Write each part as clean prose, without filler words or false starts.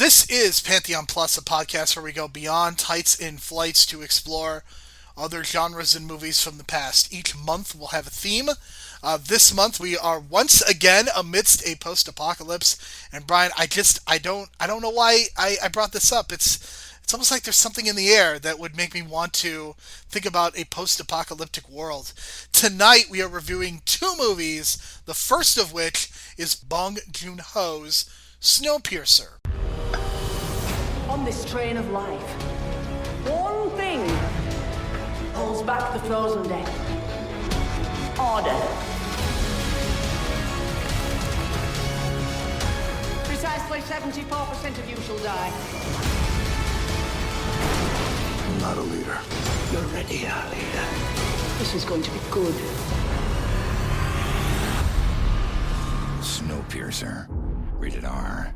This is Pantheon Plus, a podcast where we go beyond heights and flights to explore other genres and movies from the past. Each month we'll have a theme. This month we are once again amidst a post-apocalypse. And Brian, I don't know why I brought this up. It's almost like there's something in the air that would make me want to think about a post-apocalyptic world. Tonight we are reviewing two movies, the first of which is Bong Joon-ho's Snowpiercer. On this train of life, one thing holds back the frozen death. Order. Precisely 74% of you shall die. I'm not a leader. You're ready, our leader. This is going to be good. Snowpiercer. Rated R.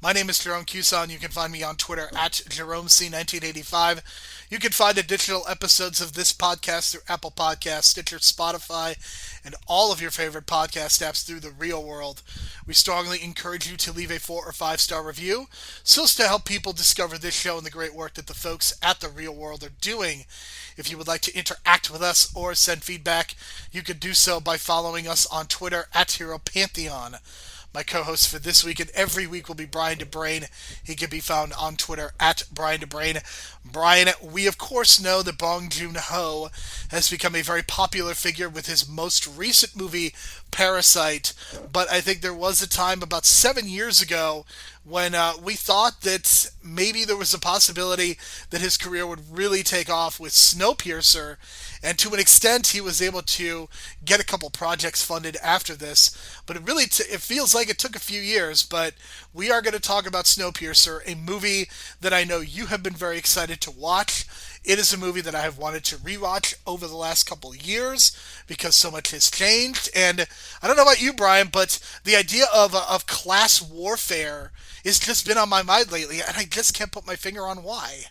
My name is Jerome Cuson. You can find me on Twitter at JeromeC1985. You can find additional episodes of this podcast through Apple Podcasts, Stitcher, Spotify, and all of your favorite podcast apps through the real world. We strongly encourage you to leave a 4 or 5 star review so as to help people discover this show and the great work that the folks at the real world are doing. If you would like to interact with us or send feedback, you could do so by following us on Twitter at Hero Pantheon. My co-host for this week and every week will be Brian DeBrain. He can be found on Twitter at Brian DeBrain. Brian, we of course know that Bong Joon-ho has become a very popular figure with his most recent movie, Parasite. But I think there was a time about 7 years ago when we thought that maybe there was a possibility that his career would really take off with Snowpiercer, and to an extent he was able to get a couple projects funded after this, but it feels like it took a few years. But we are going to talk about Snowpiercer, a movie that I know you have been very excited to watch. It is a movie that I have wanted to rewatch over the last couple of years because so much has changed. And I don't know about you, Brian, but the idea of class warfare has just been on my mind lately, and I just can't put my finger on why.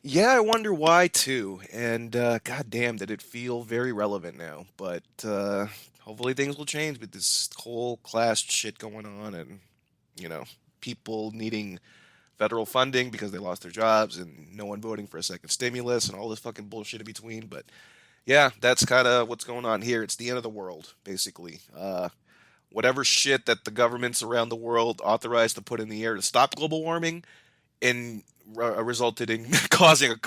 Yeah, I wonder why too. And goddamn, did it feel very relevant now. But hopefully things will change with this whole class shit going on, and people needing federal funding because they lost their jobs, and no one voting for a second stimulus, and all this fucking bullshit in between. But yeah, that's kind of what's going on here. It's the end of the world, basically. Whatever shit that the governments around the world authorized to put in the air to stop global warming, and resulted in causing a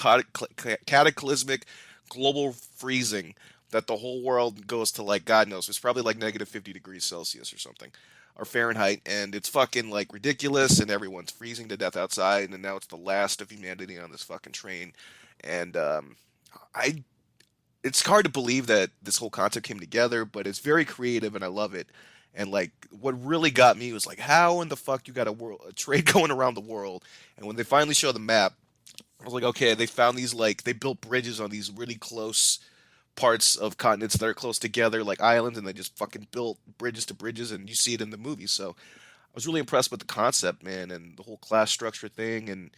cataclysmic global freezing that the whole world goes to, like, God knows, it's probably like negative 50 degrees Celsius or something, or Fahrenheit, and it's fucking like ridiculous, and everyone's freezing to death outside, and now it's the last of humanity on this fucking train. And it's hard to believe that this whole concept came together, but it's very creative and I love it. And like, what really got me was like, how in the fuck you got a trade going around the world? And when they finally show the map, I was like, okay, they found these, like, they built bridges on these really close parts of continents that are close together, like islands, and they just fucking built bridges to bridges, and you see it in the movie. So I was really impressed with the concept, man, and the whole class structure thing, and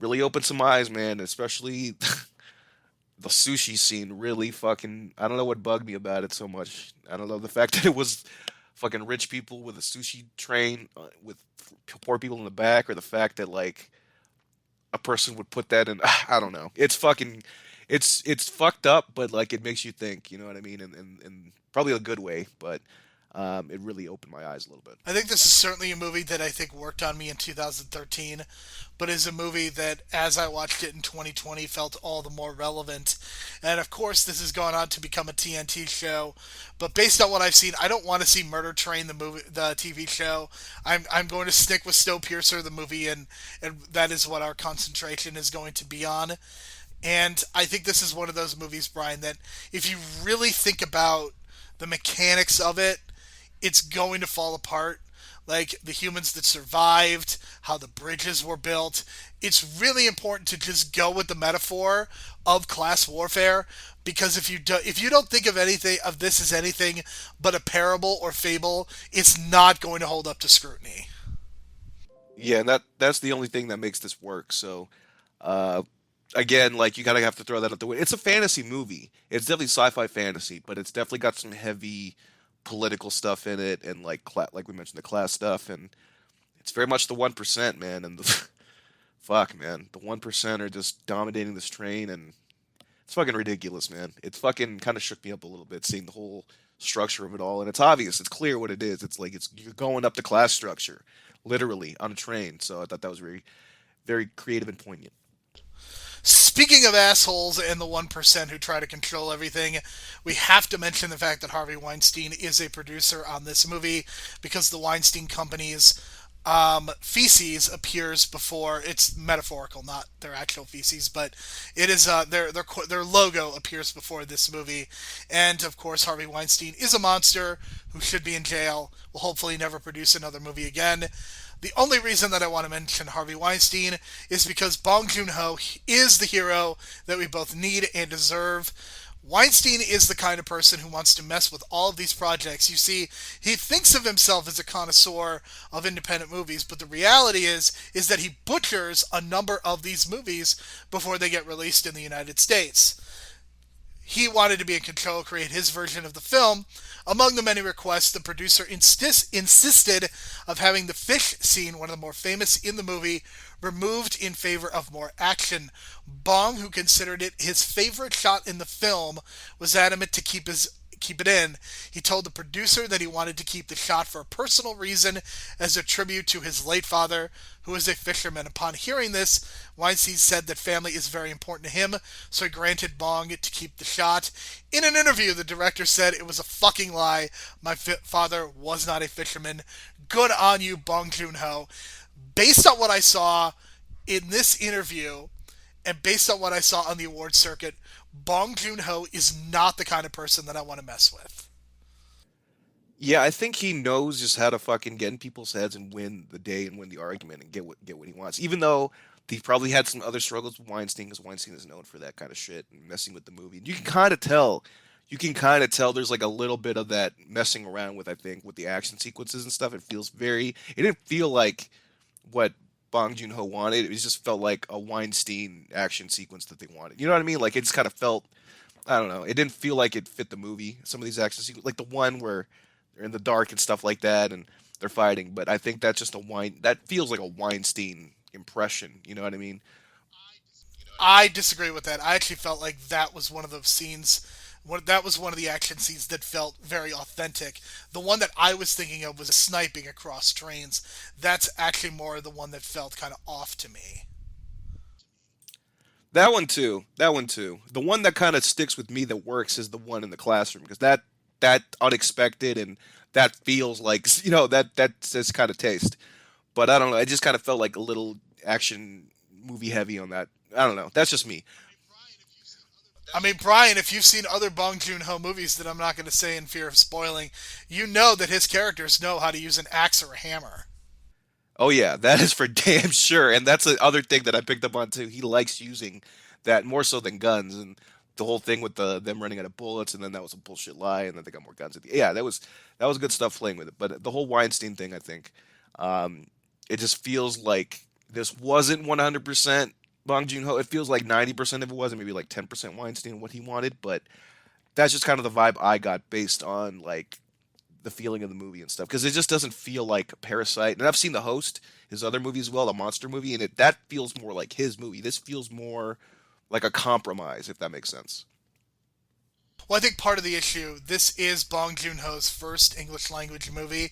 really opened some eyes, man, especially the sushi scene really fucking, I don't know what bugged me about it so much. I don't know, the fact that it was fucking rich people with a sushi train with poor people in the back, or the fact that, like, a person would put that in, I don't know. It's fucking, it's fucked up, but, like, it makes you think, you know what I mean? And probably a good way, but it really opened my eyes a little bit. I think this is certainly a movie that I think worked on me in 2013, but is a movie that, as I watched it in 2020, felt all the more relevant. And of course, this has gone on to become a TNT show, but based on what I've seen, I don't want to see Murder Train, the TV show. I'm going to stick with Snowpiercer, the movie, and that is what our concentration is going to be on. And I think this is one of those movies, Brian, that if you really think about the mechanics of it, it's going to fall apart. Like, the humans that survived, how the bridges were built. It's really important to just go with the metaphor of class warfare, because if you don't think of anything of this as anything but a parable or fable, it's not going to hold up to scrutiny. Yeah, and that's the only thing that makes this work. So, uh, again, like you gotta have to throw that out the window. It's a fantasy movie. It's definitely sci-fi fantasy, but it's definitely got some heavy political stuff in it, and like we mentioned, the class stuff, and it's very much the 1%, man. And the fuck, man, the 1% are just dominating this train, and it's fucking ridiculous, man. It fucking kind of shook me up a little bit seeing the whole structure of it all, and it's obvious, it's clear what it is. It's like it's you're going up the class structure, literally on a train. So I thought that was very, very creative and poignant. Speaking of assholes and the 1% who try to control everything, we have to mention the fact that Harvey Weinstein is a producer on this movie because the Weinstein Company's feces appears before. It's metaphorical, not their actual feces, but it is their logo appears before this movie. And of course, Harvey Weinstein is a monster who should be in jail. Will hopefully never produce another movie again. The only reason that I want to mention Harvey Weinstein is because Bong Joon-ho is the hero that we both need and deserve. Weinstein is the kind of person who wants to mess with all of these projects. You see, he thinks of himself as a connoisseur of independent movies, but the reality is that he butchers a number of these movies before they get released in the United States. He wanted to be in control, create his version of the film. Among the many requests, the producer insisted of having the fish scene, one of the more famous in the movie, removed in favor of more action. Bong, who considered it his favorite shot in the film, was adamant to keep it in. He told the producer that he wanted to keep the shot for a personal reason as a tribute to his late father, who was a fisherman. Upon hearing this, Weinstein said that family is very important to him, so he granted Bong to keep the shot. In an interview, the director said it was a fucking lie. My father was not a fisherman. Good on you, Bong Joon-ho. Based on what I saw in this interview, and based on what I saw on the award circuit, Bong Joon-ho is not the kind of person that I want to mess with. Yeah, I think he knows just how to fucking get in people's heads and win the day and win the argument and get what he wants. Even though he probably had some other struggles with Weinstein, because Weinstein is known for that kind of shit and messing with the movie. And you can kind of tell. You can kind of tell there's like a little bit of that messing around with, I think, with the action sequences and stuff. It feels very. It didn't feel like what Bong Joon Ho wanted. It just felt like a Weinstein action sequence that they wanted. You know what I mean? Like it just kind of felt. I don't know. It didn't feel like it fit the movie. Some of these action sequences, like the one where they're in the dark and stuff like that, and they're fighting. But I think that's just a Wein. That feels like a Weinstein impression. You know what I mean? I disagree with that. I actually felt like that was one of the scenes. That was one of the action scenes that felt very authentic. The one that I was thinking of was sniping across trains. That's actually more the one that felt kind of off to me. That one too. That one too. The one that kind of sticks with me that works is the one in the classroom because that unexpected and that feels like that's this kind of taste. But I don't know. I just kind of felt like a little action movie heavy on that. I don't know. That's just me. I mean, Brian, if you've seen other Bong Joon-ho movies that I'm not going to say in fear of spoiling, you know that his characters know how to use an axe or a hammer. Oh yeah, that is for damn sure. And that's the other thing that I picked up on too. He likes using that more so than guns and the whole thing with them running out of bullets and then that was a bullshit lie and then they got more guns at the yeah, that was good stuff playing with it. But the whole Weinstein thing, I think, it just feels like this wasn't 100% Bong Joon-ho. It feels like 90% of it was, and maybe like 10% Weinstein what he wanted, but that's just kind of the vibe I got based on like the feeling of the movie and stuff because it just doesn't feel like Parasite. And I've seen The Host, his other movie as well, the monster movie, and that feels more like his movie. This feels more like a compromise, if that makes sense. Well, I think part of the issue, this is Bong Joon-ho's first English language movie,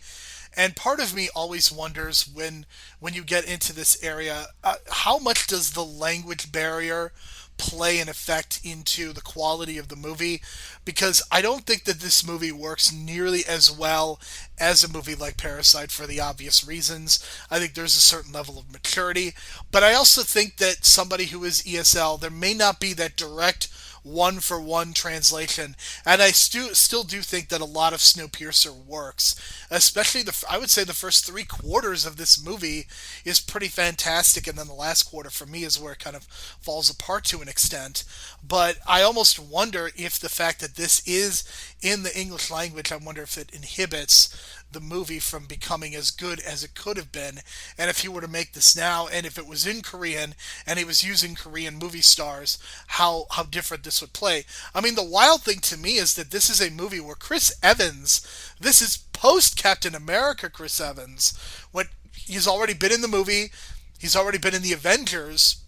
and part of me always wonders when you get into this area, how much does the language barrier play an effect into the quality of the movie? Because I don't think that this movie works nearly as well as a movie like Parasite for the obvious reasons. I think there's a certain level of maturity, but I also think that somebody who is ESL, there may not be that direct one for one translation, and I still do think that a lot of Snowpiercer works, especially I would say the first three quarters of this movie is pretty fantastic, and then the last quarter for me is where it kind of falls apart to an extent. But I almost wonder if the fact that this is in the English language, I wonder if it inhibits the movie from becoming as good as it could have been. And if he were to make this now, and if it was in Korean, and he was using Korean movie stars, how different this would play. I mean, the wild thing to me is that this is a movie where Chris Evans, this is post Captain America Chris Evans, when he's already been in the movie, he's already been in the Avengers,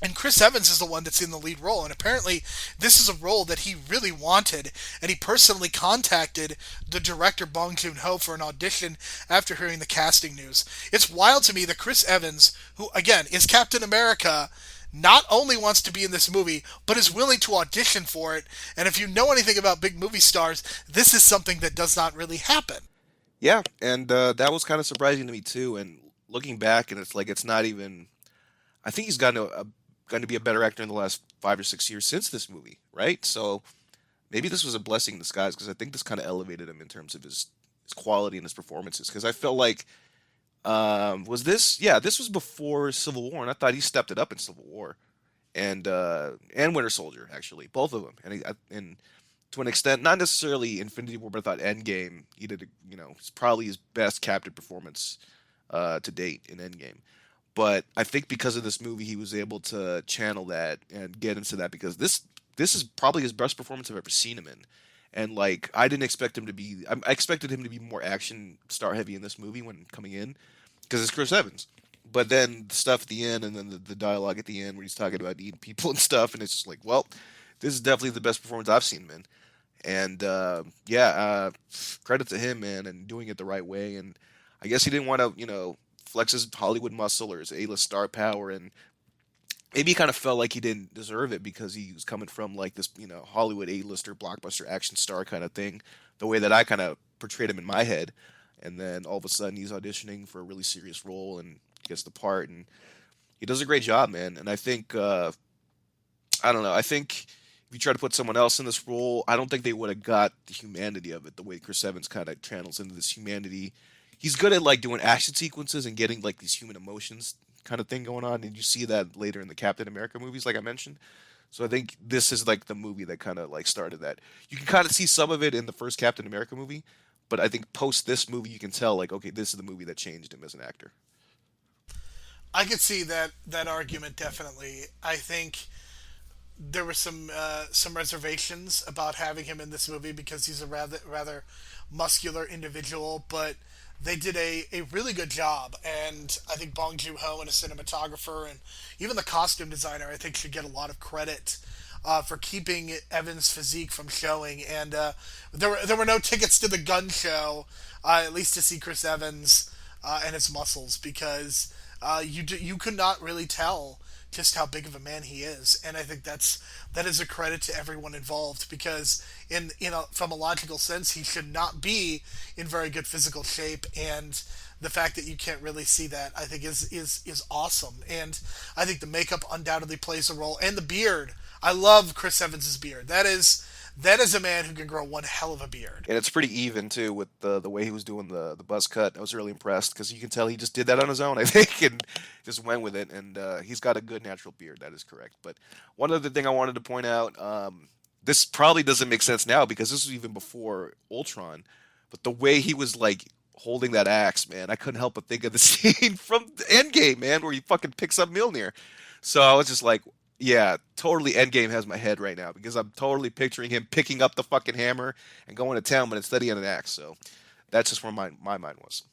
and Chris Evans is the one that's in the lead role. And apparently, this is a role that he really wanted. And he personally contacted the director, Bong Joon-ho, for an audition after hearing the casting news. It's wild to me that Chris Evans, who, again, is Captain America, not only wants to be in this movie, but is willing to audition for it. And if you know anything about big movie stars, this is something that does not really happen. Yeah, and that was kind of surprising to me too. And looking back, and it's like it's not even. I think he's gotten going to be a better actor in the last 5 or 6 years since this movie, right? So maybe this was a blessing in disguise because I think this kind of elevated him in terms of his quality and his performances. Because I felt like was this yeah this was before Civil War, and I thought he stepped it up in Civil War and Winter Soldier, actually, both of them, and to an extent, not necessarily Infinity War, but I thought Endgame he did it's probably his best captain performance to date in Endgame. But I think because of this movie, he was able to channel that and get into that because this is probably his best performance I've ever seen him in. And like I didn't expect him to be, I expected him to be more action star heavy in this movie when coming in because it's Chris Evans. But then the stuff at the end, and then the dialogue at the end where he's talking about eating people and stuff, and it's just like, well, this is definitely the best performance I've seen him in. And credit to him, man, and doing it the right way. And I guess he didn't want to, flex his Hollywood muscle or his A-list star power, and maybe he kind of felt like he didn't deserve it because he was coming from like this, Hollywood A-lister, blockbuster action star kind of thing, the way that I kind of portrayed him in my head. And then all of a sudden he's auditioning for a really serious role and gets the part, and he does a great job, man. And I think, I don't know, I think if you try to put someone else in this role, I don't think they would have got the humanity of it the way Chris Evans kind of channels into this humanity. He's good at like doing action sequences and getting like these human emotions kind of thing going on, and you see that later in the Captain America movies, like I mentioned. So I think this is like the movie that kind of like started that. You can kind of see some of it in the first Captain America movie, but I think post this movie you can tell like, okay, this is the movie that changed him as an actor. I could see that argument definitely. I think there were some reservations about having him in this movie because he's a rather muscular individual, but they did a really good job, and I think Bong Joon-ho and a cinematographer and even the costume designer I think should get a lot of credit for keeping Evan's physique from showing. And there were no tickets to the gun show, at least to see Chris Evans and his muscles, because you could not really tell just how big of a man he is. And I think that is a credit to everyone involved, because from a logical sense he should not be in very good physical shape, and the fact that you can't really see that I think is awesome. And I think the makeup undoubtedly plays a role, and the beard. I love Chris Evans's beard. That is a man who can grow one hell of a beard. And it's pretty even too with the way he was doing the buzz cut. I was really impressed because you can tell he just did that on his own, I think, and just went with it. And he's got a good natural beard. That is correct. But one other thing I wanted to point out, this probably doesn't make sense now because this was even before Ultron. But the way he was like holding that axe, man, I couldn't help but think of the scene from Endgame, man, where he fucking picks up Mjolnir. So I was just like, yeah, totally Endgame has my head right now because I'm totally picturing him picking up the fucking hammer and going to town, but instead he had an axe. So that's just where my mind was.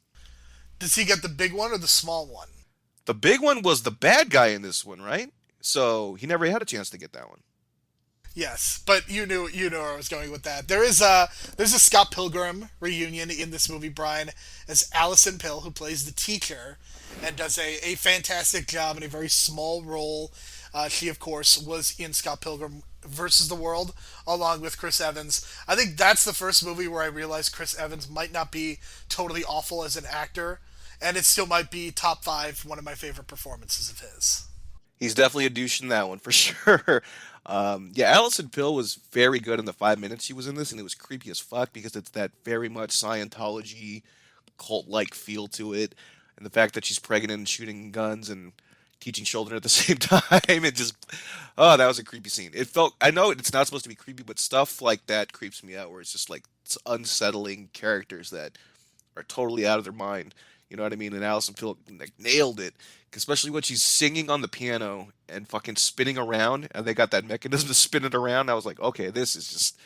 Does he get the big one or the small one? The big one was the bad guy in this one, right? So he never had a chance to get that one. Yes, but you knew where I was going with that. There's a Scott Pilgrim reunion in this movie, Brian, as Allison Pill, who plays the teacher and does a fantastic job in a very small role. She, of course, was in Scott Pilgrim versus the World, along with Chris Evans. I think that's the first movie where I realized Chris Evans might not be totally awful as an actor, and it still might be top five, one of my favorite performances of his. He's definitely a douche in that one for sure. Yeah, Alison Pill was very good in the 5 minutes she was in this, and it was creepy as fuck because it's that very much Scientology cult-like feel to it, and the fact that she's pregnant and shooting guns and teaching children at the same time. It just, oh, that was a creepy scene. It felt, I know it's not supposed to be creepy, but stuff like that creeps me out, where it's just like it's unsettling characters that are totally out of their mind. You know what I mean? And Alison Pill like nailed it, especially when she's singing on the piano and fucking spinning around, and they got that mechanism to spin it around. I was like, okay, this is just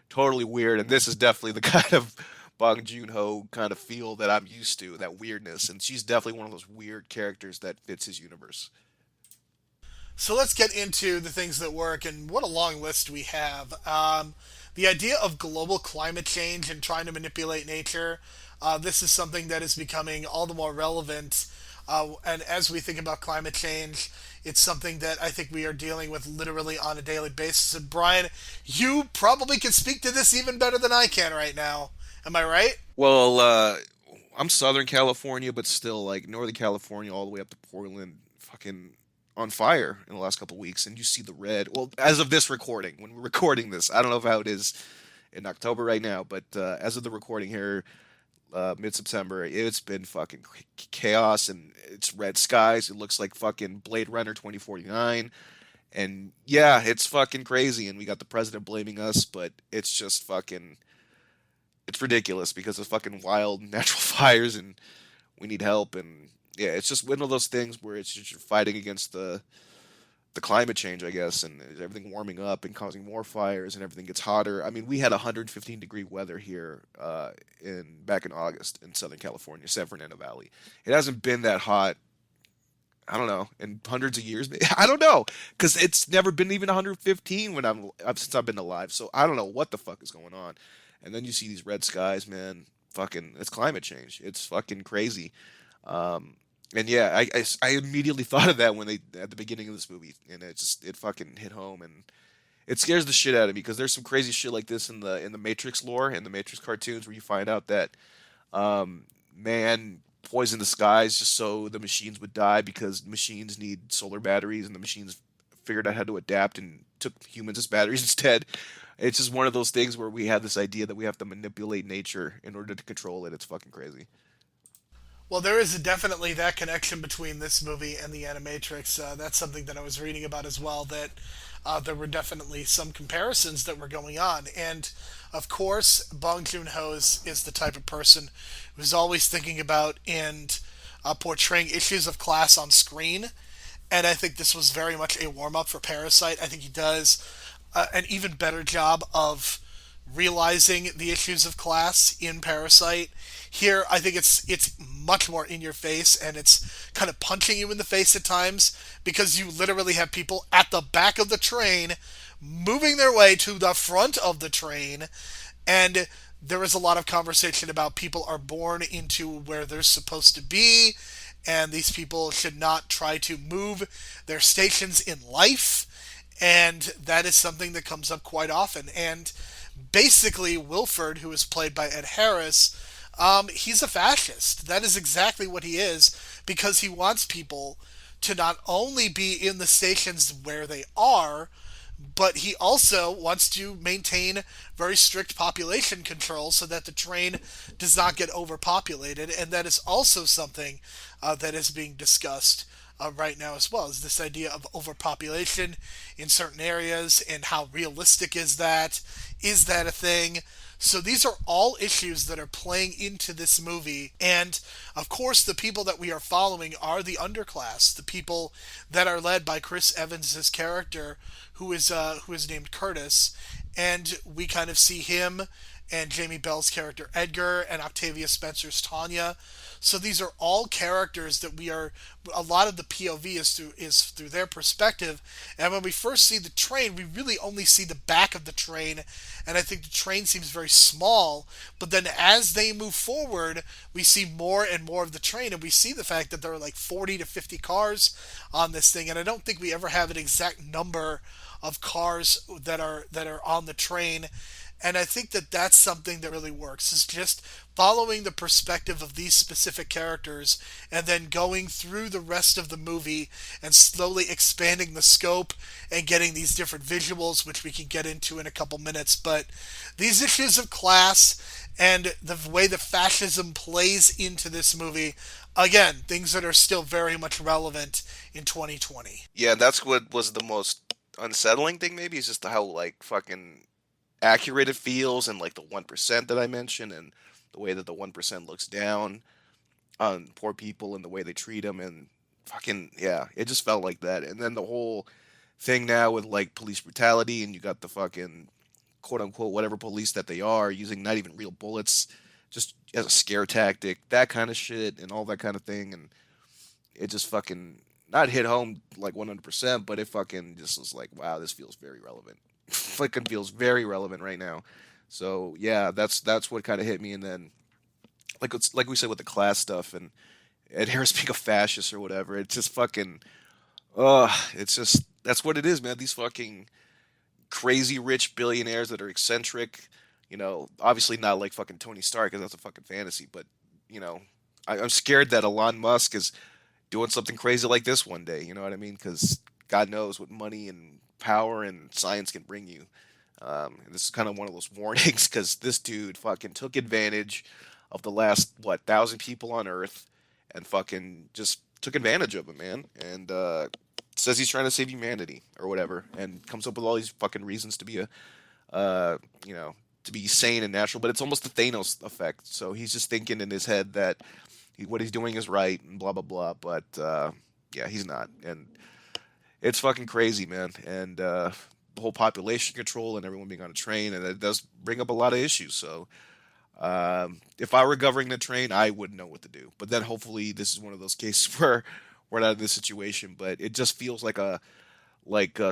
totally weird, and this is definitely the kind of Bong Joon-ho kind of feel that I'm used to, that weirdness, and she's definitely one of those weird characters that fits his universe. So let's get into the things that work, and what a long list we have. The idea of global climate change and trying to manipulate nature. This is something that is becoming all the more relevant. And as we think about climate change, it's something that I think we are dealing with literally on a daily basis. And Brian, you probably can speak to this even better than I can right now. Am I right? Well, I'm Southern California, but still like Northern California all the way up to Portland, fucking on fire in the last couple of weeks, and you see the red. Well, as of this recording, when we're recording this, I don't know how it is in October right now, but as of the recording here, mid-September, it's been fucking chaos, and it's red skies. It looks like fucking Blade Runner 2049, and yeah, it's fucking crazy. And we got the president blaming us, but it's just fucking, it's ridiculous because of fucking wild natural fires, and we need help. And yeah, it's just one of those things where it's just you're fighting against the climate change, I guess, and everything warming up and causing more fires, and everything gets hotter. I mean, we had 115-degree weather here in back in August in Southern California, San Fernando Valley. It hasn't been that hot, I don't know, in hundreds of years. I don't know, because it's never been even 115 when since I've been alive. So I don't know what the fuck is going on. And then you see these red skies, man. Fucking, it's climate change. It's fucking crazy. And yeah, I immediately thought of that when they at the beginning of this movie, and it fucking hit home, and it scares the shit out of me because there's some crazy shit like this in the Matrix lore, in the Matrix cartoons, where you find out that man poisoned the skies just so the machines would die because machines need solar batteries, and the machines figured out how to adapt and took humans as batteries instead. It's just one of those things where we have this idea that we have to manipulate nature in order to control it. It's fucking crazy. Well, there is definitely that connection between this movie and the Animatrix. That's something that I was reading about as well, that there were definitely some comparisons that were going on. And, of course, Bong Joon-ho is the type of person who's always thinking about and portraying issues of class on screen. And I think this was very much a warm-up for Parasite. I think he does an even better job of realizing the issues of class in Parasite. Here, I think it's much more in your face, and it's kind of punching you in the face at times because you literally have people at the back of the train moving their way to the front of the train, and there is a lot of conversation about people are born into where they're supposed to be, and these people should not try to move their stations in life, and that is something that comes up quite often. And basically, Wilford, who is played by Ed Harris, he's a fascist. That is exactly what he is, because he wants people to not only be in the stations where they are, but he also wants to maintain very strict population control so that the train does not get overpopulated. And that is also something that is being discussed right now as well, is this idea of overpopulation in certain areas, and how realistic is that? Is that a thing? So these are all issues that are playing into this movie, and of course the people that we are following are the underclass, the people that are led by Chris Evans' character, who is named Curtis, and we kind of see him and Jamie Bell's character Edgar and Octavia Spencer's Tanya. So these are all characters that a lot of the POV is through their perspective. And when we first see the train, we really only see the back of the train, and I think the train seems very small. But then as they move forward, we see more and more of the train, and we see the fact that there are like 40 to 50 cars on this thing, and I don't think we ever have an exact number of cars that are on the train. And I think that that's something that really works, is just following the perspective of these specific characters and then going through the rest of the movie and slowly expanding the scope and getting these different visuals, which we can get into in a couple minutes. But these issues of class and the way that fascism plays into this movie, again, things that are still very much relevant in 2020. Yeah, that's what was the most unsettling thing. Maybe is just how like fucking accurate it feels, and like the 1% that I mentioned, and the way that the 1% looks down on poor people and the way they treat them, and fucking yeah, it just felt like that. And then the whole thing now with like police brutality, and you got the fucking quote unquote whatever police that they are using not even real bullets, just as a scare tactic, that kind of shit, and all that kind of thing, and it just fucking not hit home like 100%, but it fucking just was like, wow, this feels very relevant. Fucking feels very relevant right now. So yeah, that's what kind of hit me. And then like we said with the class stuff and Ed Harris being a fascist or whatever, it's just fucking, it's just that's what it is, man. These fucking crazy rich billionaires that are eccentric, obviously not like fucking Tony Stark, because that's a fucking fantasy, but you know, I'm scared that Elon Musk is doing something crazy like this one day. You know what I mean? Because God knows what money and power and science can bring you. And this is kind of one of those warnings, because this dude fucking took advantage of the last 1,000 people on Earth and fucking just took advantage of them, man. And says he's trying to save humanity or whatever, and comes up with all these fucking reasons to be to be sane and natural. But it's almost the Thanos effect. So he's just thinking in his head that what he's doing is right and blah blah blah. But yeah, he's not, and it's fucking crazy, man. And the whole population control and everyone being on a train, and it does bring up a lot of issues. So if I were governing the train, I would know what to do. But then hopefully this is one of those cases where we're not in this situation. But it just feels like a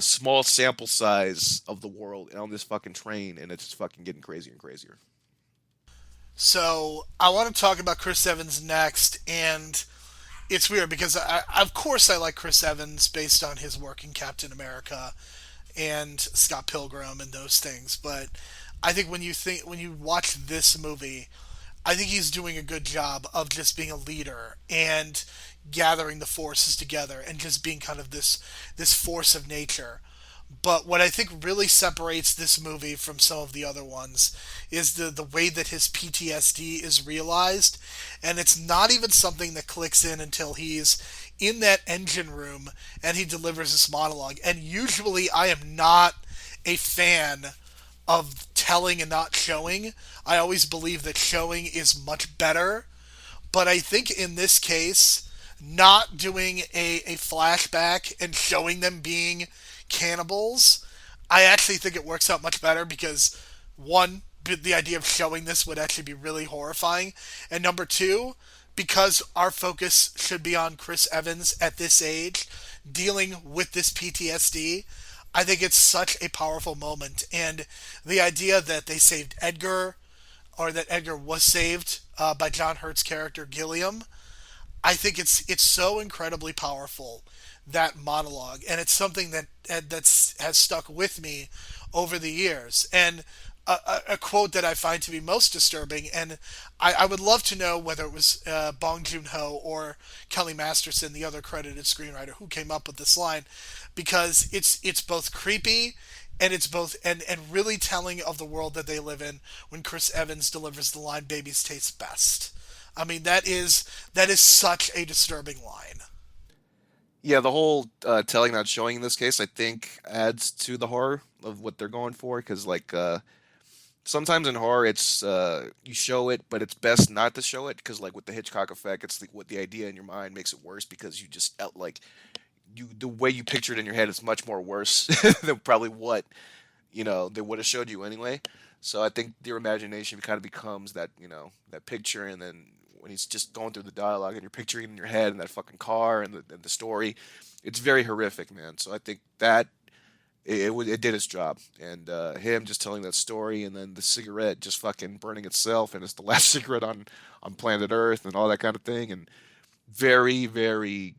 small sample size of the world on this fucking train, and it's just fucking getting crazier and crazier. So I want to talk about Chris Evans next, and it's weird because of course, I like Chris Evans based on his work in Captain America and Scott Pilgrim and those things. But I think when you watch this movie, I think he's doing a good job of just being a leader and gathering the forces together and just being kind of this force of nature. But what I think really separates this movie from some of the other ones is the way that his PTSD is realized. And it's not even something that clicks in until he's in that engine room and he delivers this monologue. And usually I am not a fan of telling and not showing. I always believe that showing is much better. But I think in this case, not doing a flashback and showing them being cannibals, I actually think it works out much better because, one, the idea of showing this would actually be really horrifying, and number two, because our focus should be on Chris Evans at this age dealing with this PTSD. I think it's such a powerful moment, and the idea that they saved Edgar, or that Edgar was saved by John Hurt's character Gilliam, I think it's so incredibly powerful, that monologue, and it's something that has stuck with me over the years. And a quote that I find to be most disturbing, and I would love to know whether it was Bong Joon-ho or Kelly Masterson, the other credited screenwriter, who came up with this line, because it's both creepy and it's both and really telling of the world that they live in when Chris Evans delivers the line "Babies taste best." I mean, that is such a disturbing line. Yeah, the whole telling not showing in this case, I think, adds to the horror of what they're going for. Because like sometimes in horror, it's you show it, but it's best not to show it. Because like with the Hitchcock effect, it's like what the idea in your mind makes it worse, because you just like the way you picture it in your head is much more worse than probably what they would have showed you anyway. So I think your imagination kind of becomes that that picture, and then when he's just going through the dialogue and you're picturing it in your head and that fucking car and the story, it's very horrific, man. So I think that it did its job, and him just telling that story, and then the cigarette just fucking burning itself, and it's the last cigarette on planet Earth, and all that kind of thing, and very very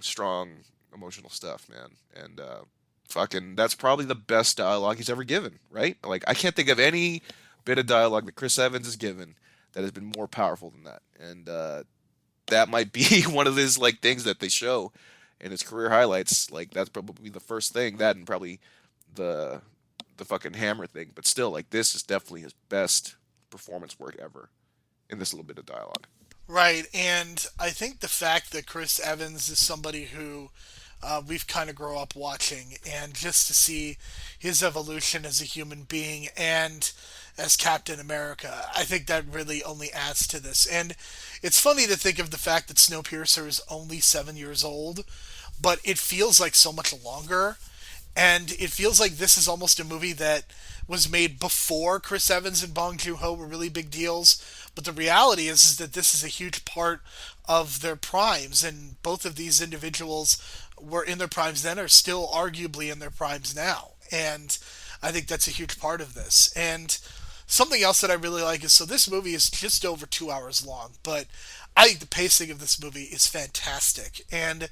strong emotional stuff, man. And fucking, that's probably the best dialogue he's ever given, right? Like, I can't think of any bit of dialogue that Chris Evans has given that has been more powerful than that. And that might be one of his like things that they show in his career highlights. Like, that's probably the first thing, that and probably the fucking hammer thing. But still, like, this is definitely his best performance work ever in this little bit of dialogue. Right, and I think the fact that Chris Evans is somebody who we've kind of grown up watching, and just to see his evolution as a human being and as Captain America, I think that really only adds to this. And it's funny to think of the fact that Snowpiercer is only 7 years old, but it feels like so much longer. And it feels like this is almost a movie that was made before Chris Evans and Bong Joon-ho were really big deals. But the reality is that this is a huge part of their primes, and both of these individuals were in their primes then, are still arguably in their primes now. And I think that's a huge part of this. And something else that I really like is, so this movie is just over 2 hours long, but I think the pacing of this movie is fantastic. And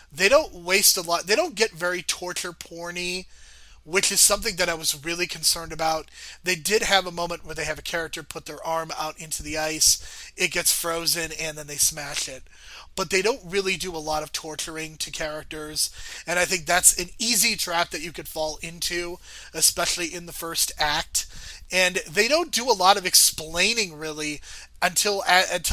they don't waste a lot. They don't get very torture porny, which is something that I was really concerned about. They did have a moment where they have a character put their arm out into the ice, it gets frozen, and then they smash it. But they don't really do a lot of torturing to characters, and I think that's an easy trap that you could fall into, especially in the first act. And they don't do a lot of explaining really until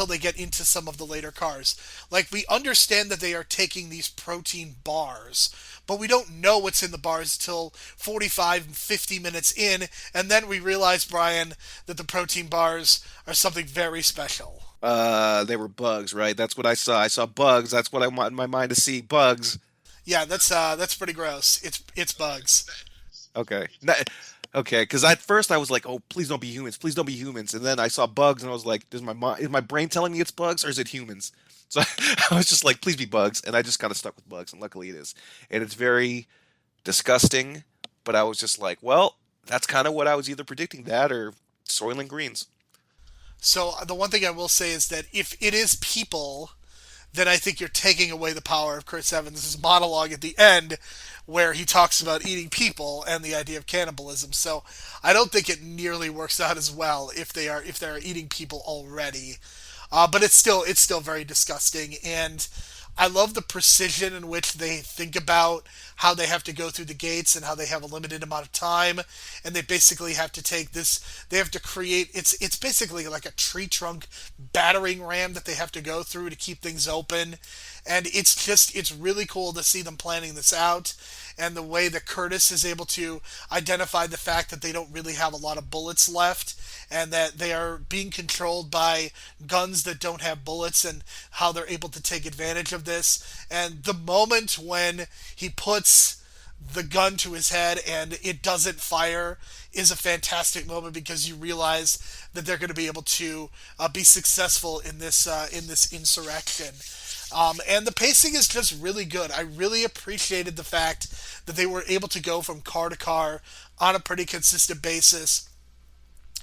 they get into some of the later cars. Like, we understand that they are taking these protein bars, but we don't know what's in the bars till 45 50 minutes in, and then we realize, Brian, that the protein bars are something very special. They were bugs, right? That's what I saw. I saw bugs. That's what I want in my mind to see. Bugs. Yeah, that's pretty gross. It's bugs. Okay. Okay, because at first I was like, "Oh, please don't be humans! Please don't be humans!" And then I saw bugs, and I was like, is my brain telling me it's bugs, or is it humans?" So I was just like, "Please be bugs," and I just kind of stuck with bugs, and luckily it is. And it's very disgusting, but I was just like, "Well, that's kind of what I was either predicting, that or Soylent Greens." So the one thing I will say is that if it is people, then I think you're taking away the power of Chris Evans' monologue at the end, where he talks about eating people and the idea of cannibalism. So I don't think it nearly works out as well if they're eating people already. But it's still very disgusting, and I love the precision in which they think about how they have to go through the gates and how they have a limited amount of time, and they basically have to take this. They have to create. It's basically like a tree trunk battering ram that they have to go through to keep things open, and it's really cool to see them planning this out, and the way that Curtis is able to identify the fact that they don't really have a lot of bullets left, and that they are being controlled by guns that don't have bullets, and how they're able to take advantage of this. And the moment when he puts the gun to his head and it doesn't fire is a fantastic moment, because you realize that they're going to be able to be successful in this insurrection. And the pacing is just really good. I really appreciated the fact that they were able to go from car to car on a pretty consistent basis,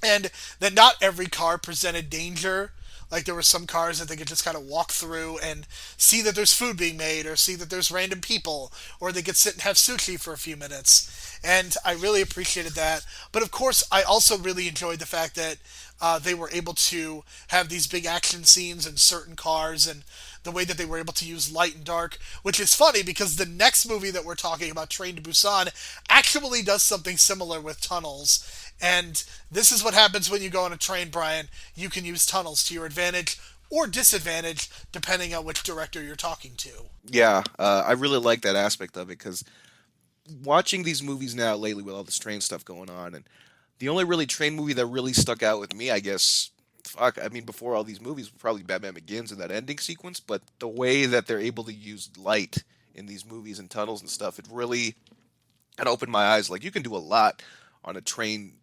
and that not every car presented danger. Like, there were some cars that they could just kind of walk through and see that there's food being made, or see that there's random people, or they could sit and have sushi for a few minutes. And I really appreciated that. But of course, I also really enjoyed the fact that they were able to have these big action scenes in certain cars, and the way that they were able to use light and dark, which is funny because the next movie that we're talking about, Train to Busan, actually does something similar with tunnels. And this is what happens when you go on a train, Brian. You can use tunnels to your advantage or disadvantage, depending on which director you're talking to. Yeah, I really like that aspect of it, because watching these movies now lately with all this train stuff going on, and the only really train movie that really stuck out with me, I guess, fuck, I mean, before all these movies, probably Batman Begins and that ending sequence, but the way that they're able to use light in these movies and tunnels and stuff, it really kind of opened my eyes. Like, you can do a lot on a train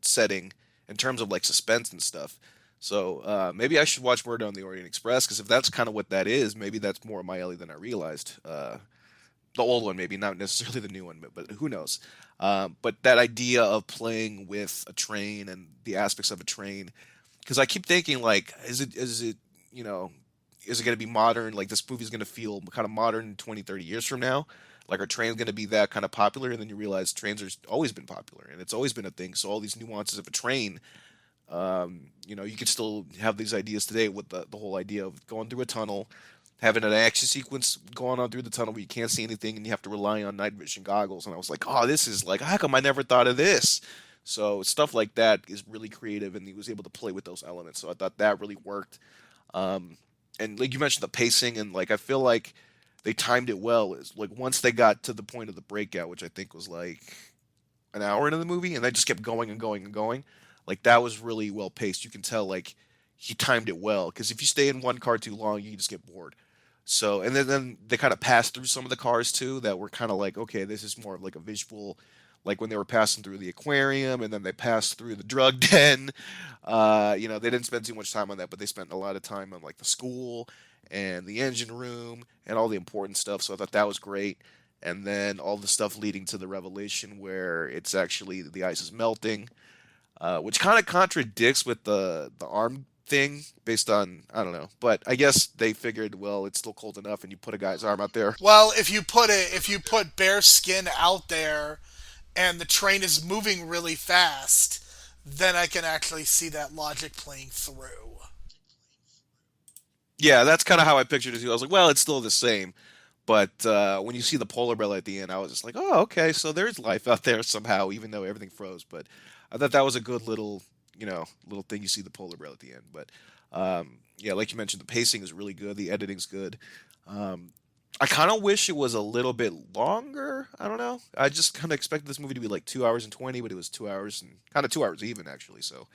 setting in terms of like suspense and stuff. So maybe I should watch Murder on the Orient Express, because if that's kind of what that is, maybe that's more my alley than I realized. The old one, maybe not necessarily the new one, but who knows? But that idea of playing with a train and the aspects of a train, because I keep thinking, like, is it is it going to be modern? Like, this movie's going to feel kind of modern 20, 30 years from now? Like, are trains going to be that kind of popular? And then you realize trains are always been popular, and it's always been a thing. So all these nuances of a train, you can still have these ideas today with the whole idea of going through a tunnel, having an action sequence going on through the tunnel where you can't see anything and you have to rely on night vision goggles. And I was like, oh, this is like, how come I never thought of this? So stuff like that is really creative, and he was able to play with those elements. So I thought that really worked. And like you mentioned, the pacing, and like I feel like they timed it well. Is like once they got to the point of the breakout, which I think was like an hour into the movie, and they just kept going and going and going. Like that was really well paced. You can tell like he timed it well, because if you stay in one car too long, you just get bored. So, and then they kind of passed through some of the cars too that were kind of like, okay, this is more of like a visual, like when they were passing through the aquarium, and then they passed through the drug den. They didn't spend too much time on that, but they spent a lot of time on like the school and the engine room and all the important stuff. So I thought that was great. And then all the stuff leading to the revelation where it's actually the ice is melting, which kind of contradicts with the arm thing based on, I don't know, but I guess they figured, well, it's still cold enough, and you put a guy's arm out there. Well, if you put bare skin out there and the train is moving really fast, then I can actually see that logic playing through. Yeah, that's kind of how I pictured it too. I was like, well, it's still the same. But when you see the polar bear at the end, I was just like, oh, okay, so there's life out there somehow, even though everything froze. But I thought that was a good little thing. You see the polar bear at the end. But yeah, like you mentioned, the pacing is really good. The editing's good. Um, I kind of wish it was a little bit longer. I don't know. I just kind of expected this movie to be like 2 hours and 20, but it was 2 hours and kind of 2 hours even actually. So,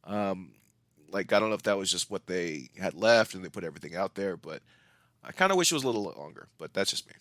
um, like, I don't know if that was just what they had left and they put everything out there, but I kind of wish it was a little longer. But that's just me.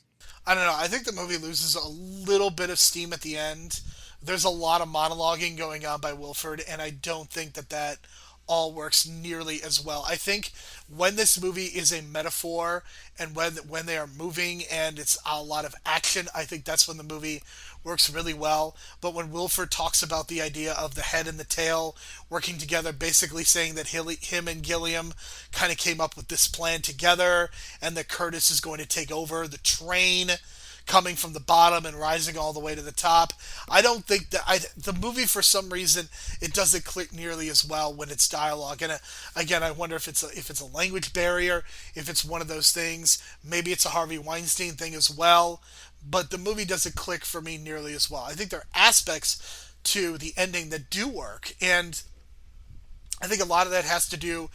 I don't know. I think the movie loses a little bit of steam at the end. There's a lot of monologuing going on by Wilford, and I don't think that all works nearly as well. I think when this movie is a metaphor, and when they are moving and it's a lot of action, I think that's when the movie works really well. But when Wilford talks about the idea of the head and the tail working together, basically saying that him and Gilliam kind of came up with this plan together, and that Curtis is going to take over the train coming from the bottom and rising all the way to the top. I don't think the movie, for some reason, it doesn't click nearly as well when it's dialogue. And again, I wonder if it's a language barrier, if it's one of those things. Maybe it's a Harvey Weinstein thing as well. But the movie doesn't click for me nearly as well. I think there are aspects to the ending that do work, and I think a lot of that has to do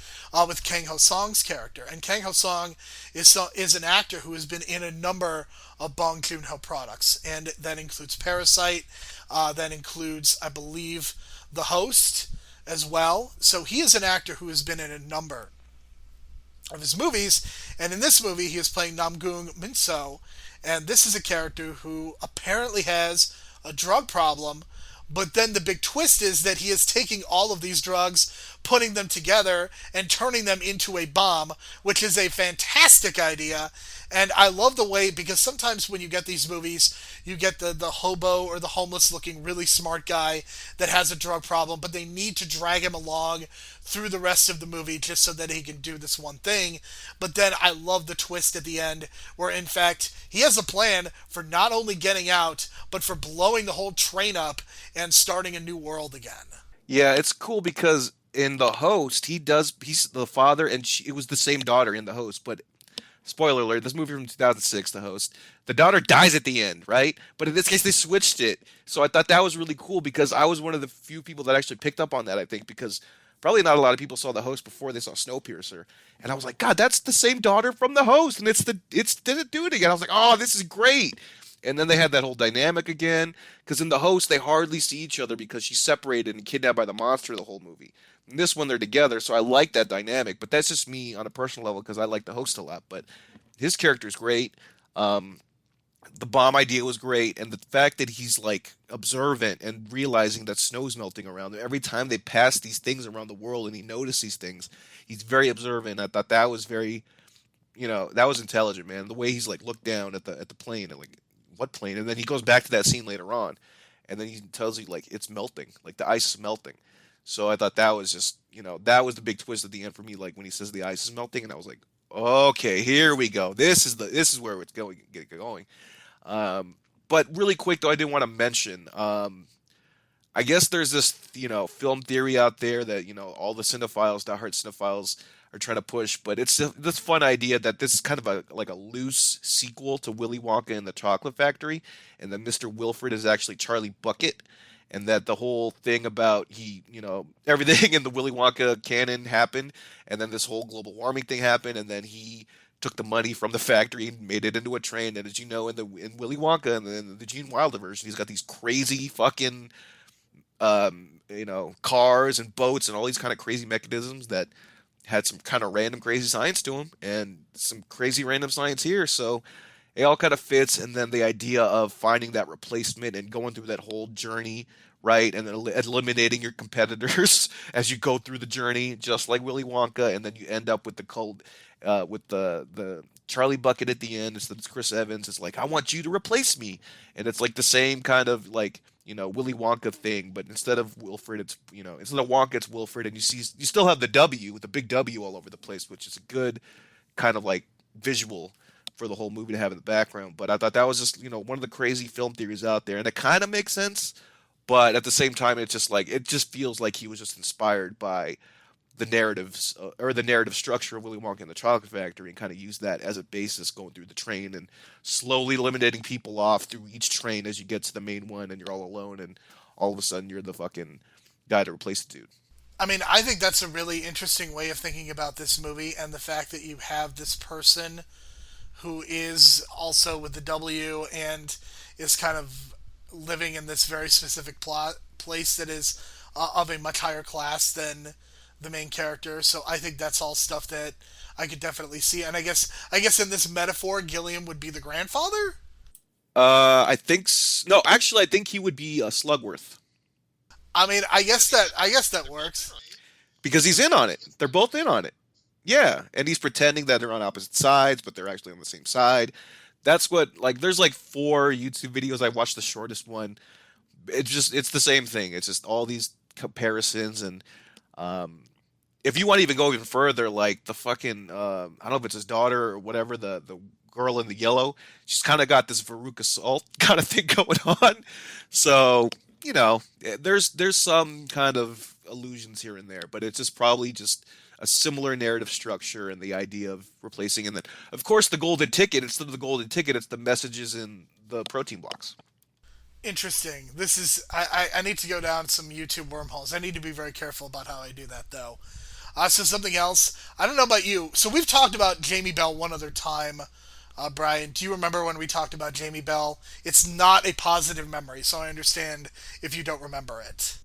with Kang Ho Song's character. And Kang Ho Song is an actor who has been in a number of Bong Joon Ho products, and that includes Parasite. That includes, I believe, The Host as well. So he is an actor who has been in a number of his movies, and in this movie he is playing Namgung Minso, and this is a character who apparently has a drug problem, but then the big twist is that he is taking all of these drugs, putting them together, and turning them into a bomb, which is a fantastic idea. And I love the way, because sometimes when you get these movies, you get the hobo or the homeless looking really smart guy that has a drug problem, but they need to drag him along through the rest of the movie just so that he can do this one thing. But then I love the twist at the end, where in fact he has a plan for not only getting out, but for blowing the whole train up and starting a new world again. Yeah, it's cool because in The Host, he's the father, and it was the same daughter in The Host, but spoiler alert, this movie from 2006, The Host, the daughter dies at the end, right? But in this case, they switched it. So I thought that was really cool, because I was one of the few people that actually picked up on that, I think, because probably not a lot of people saw The Host before they saw Snowpiercer. And I was like, God, that's the same daughter from The Host, and it's didn't do it again. I was like, oh, this is great. And then they had that whole dynamic again, because in The Host, they hardly see each other because she's separated and kidnapped by the monster the whole movie. In this one, they're together, so I like that dynamic. But that's just me on a personal level, because I like The Host a lot. But his character is great. The bomb idea was great, and the fact that he's like observant and realizing that snow's melting around him every time they pass these things around the world, and he notices these things. He's very observant. I thought that was very, that was intelligent, man. The way he's like looked down at the plane and like, what plane? And then he goes back to that scene later on, and then he tells you like it's melting, like the ice is melting. So I thought that was just, that was the big twist at the end for me. Like when he says the ice is melting, and I was like, okay, here we go. This is where it's going. Get going. But really quick though, I did want to mention. I guess there's this, film theory out there that, all the cinephiles, diehard cinephiles, are trying to push, but it's this fun idea that this is kind of like a loose sequel to Willy Wonka and the Chocolate Factory, and that Mr. Wilfred is actually Charlie Bucket, and that the whole thing about everything in the Willy Wonka canon happened, and then this whole global warming thing happened, and then he took the money from the factory and made it into a train. And as you know, in Willy Wonka and then the Gene Wilder version, he's got these crazy fucking cars and boats and all these kind of crazy mechanisms that had some kind of random crazy science to them and some crazy random science here. So it all kind of fits. And then the idea of finding that replacement and going through that whole journey, right? And then eliminating your competitors as you go through the journey, just like Willy Wonka. And then you end up with the Charlie Bucket at the end. It's Chris Evans. It's like, I want you to replace me. And it's like the same kind of like, Willy Wonka thing, but instead of Wilfred, instead of Wonka, it's Wilfred, and you still have the W with the big W all over the place, which is a good kind of like visual for the whole movie to have in the background. But I thought that was just, one of the crazy film theories out there, and it kind of makes sense, but at the same time, it just feels like he was just inspired by the narratives or the narrative structure of Willy Wonka and the Chocolate Factory, and kind of use that as a basis going through the train and slowly eliminating people off through each train as you get to the main one and you're all alone and all of a sudden you're the fucking guy to replace the dude. I mean, I think that's a really interesting way of thinking about this movie, and the fact that you have this person who is also with the W and is kind of living in this very specific plot place that is of a much higher class than the main character. So I think that's all stuff that I could definitely see. And I guess in this metaphor, Gilliam would be the grandfather. No, actually, I think he would be Slugworth I mean, I guess that works. because he's in on it. They're both in on it. Yeah, and he's pretending that they're on opposite sides, but they're actually on the same side. That's what like. There's like 4 YouTube videos. I watched the shortest one. It's the same thing. It's just all these comparisons and if you want to even go even further, like the fucking I don't know if it's his daughter or whatever, the girl in the yellow, she's kind of got this Veruca Salt kind of thing going on. So there's some kind of illusions here and there, but it's just probably just a similar narrative structure and the idea of replacing. And then, of course, the golden ticket. Instead of the golden ticket, it's the messages in the protein blocks. Interesting. This is I need to go down some YouTube wormholes. I need to be very careful about how I do that though. So something else. I don't know about you. So we've talked about Jamie Bell one other time. Brian, do you remember when we talked about Jamie Bell? It's not a positive memory, so I understand if you don't remember it.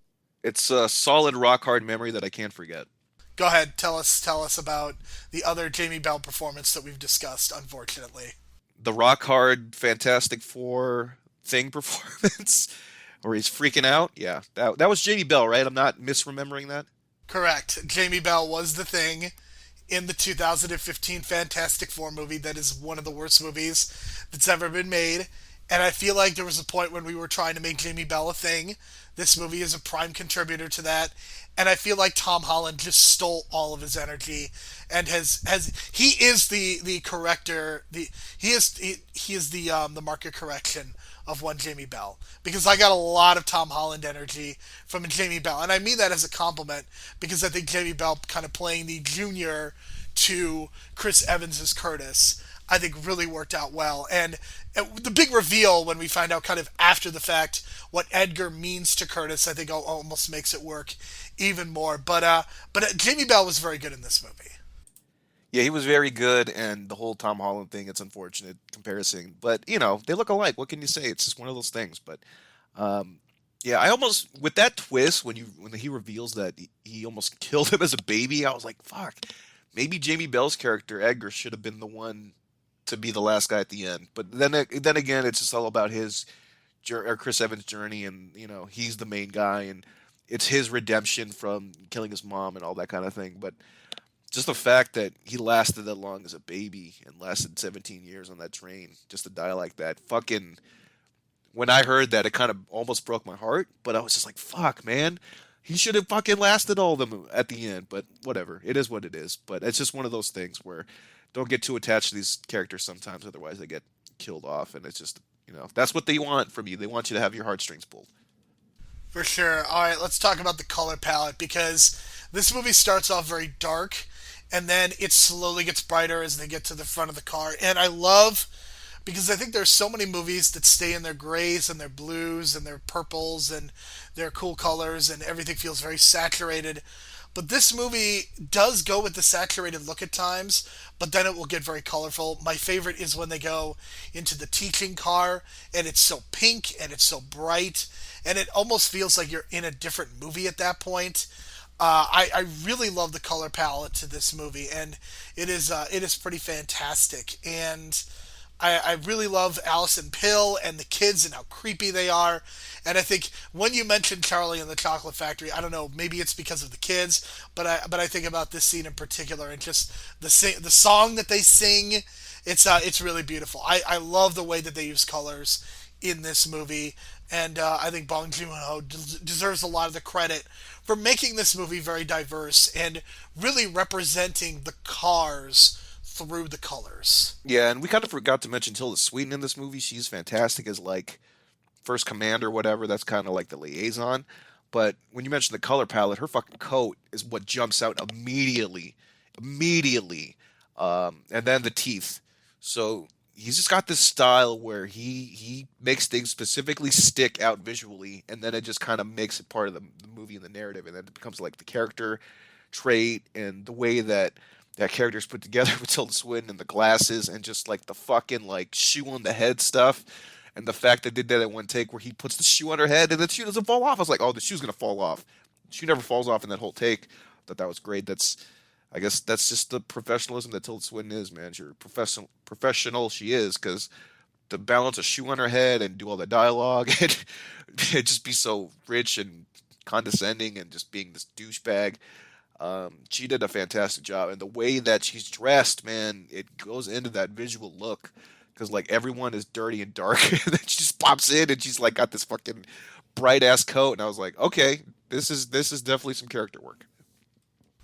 It's a solid rock hard memory that I can't forget. Go ahead, tell us about the other Jamie Bell performance that we've discussed, unfortunately. The rock hard Fantastic Four thing performance where he's freaking out. Yeah, that was Jamie Bell, right? I'm not misremembering that. Correct. Jamie Bell was the Thing in the 2015 Fantastic Four movie that is one of the worst movies that's ever been made. And I feel like there was a point when we were trying to make Jamie Bell a thing. This movie is a prime contributor to that. And I feel like Tom Holland just stole all of his energy and has he is the corrector, he is the market correction of one Jamie Bell, because I got a lot of Tom Holland energy from Jamie Bell, and I mean that as a compliment because I think Jamie Bell kind of playing the junior to Chris Evans as Curtis, I think really worked out well. And the big reveal when we find out kind of after the fact what Edgar means to Curtis, I think almost makes it work even more. But Jamie Bell was very good in this movie. Yeah, he was very good, and the whole Tom Holland thing, it's unfortunate comparison. But, they look alike. What can you say? It's just one of those things. But, yeah, I almost, with that twist, when he reveals that he almost killed him as a baby, I was like, fuck. Maybe Jamie Bell's character, Edgar, should have been the one to be the last guy at the end. But then again, it's just all about or Chris Evans' journey, and, he's the main guy, and it's his redemption from killing his mom and all that kind of thing. But just the fact that he lasted that long as a baby and lasted 17 years on that train just to die like that. Fucking, when I heard that, it kind of almost broke my heart, but I was just like, fuck, man. He should have fucking lasted all of them at the end, but whatever. It is what it is. But it's just one of those things where don't get too attached to these characters sometimes, otherwise they get killed off, and it's just That's what they want from you. They want you to have your heartstrings pulled. For sure. All right, let's talk about the color palette because this movie starts off very dark and then it slowly gets brighter as they get to the front of the car. And I love because I think there's so many movies that stay in their grays and their blues and their purples and their cool colors and everything feels very saturated. But this movie does go with the saturated look at times, but then it will get very colorful. My favorite is when they go into the teaching car and it's so pink and it's so bright and it almost feels like you're in a different movie at that point. I really love the color palette to this movie, and it is pretty fantastic. And I really love Allison Pill and the kids and how creepy they are. And I think when you mentioned Charlie and the Chocolate Factory, I don't know, maybe it's because of the kids, but I think about this scene in particular and just the song that they sing. It's really beautiful. I love the way that they use colors in this movie, and I think Bong Joon-ho deserves a lot of the credit for making this movie very diverse and really representing the cars through the colors. Yeah, and we kind of forgot to mention Tilda Swinton in this movie. She's fantastic as like first command or whatever. That's kind of like the liaison. But when you mention the color palette, her fucking coat is what jumps out immediately, immediately. And then the teeth. So he's just got this style where he makes things specifically stick out visually, and then it just kind of makes it part of the movie and the narrative, and then it becomes like the character trait and the way that that character is put together with Tilda Swinton and the glasses and just like the fucking like shoe on the head stuff. And the fact they did that at one take where he puts the shoe on her head and the shoe doesn't fall off. I was like, oh, the shoe's gonna fall off. The shoe never falls off in that whole take. I thought that was great. I guess that's just the professionalism that Tilda Swinton is, man. She's professional she is, because to balance a shoe on her head and do all the dialogue and just be so rich and condescending and just being this douchebag. She did a fantastic job, and the way that she's dressed, man, it goes into that visual look because like everyone is dirty and dark, and then she just pops in and she's like got this fucking bright ass coat, and I was like, okay, this is definitely some character work.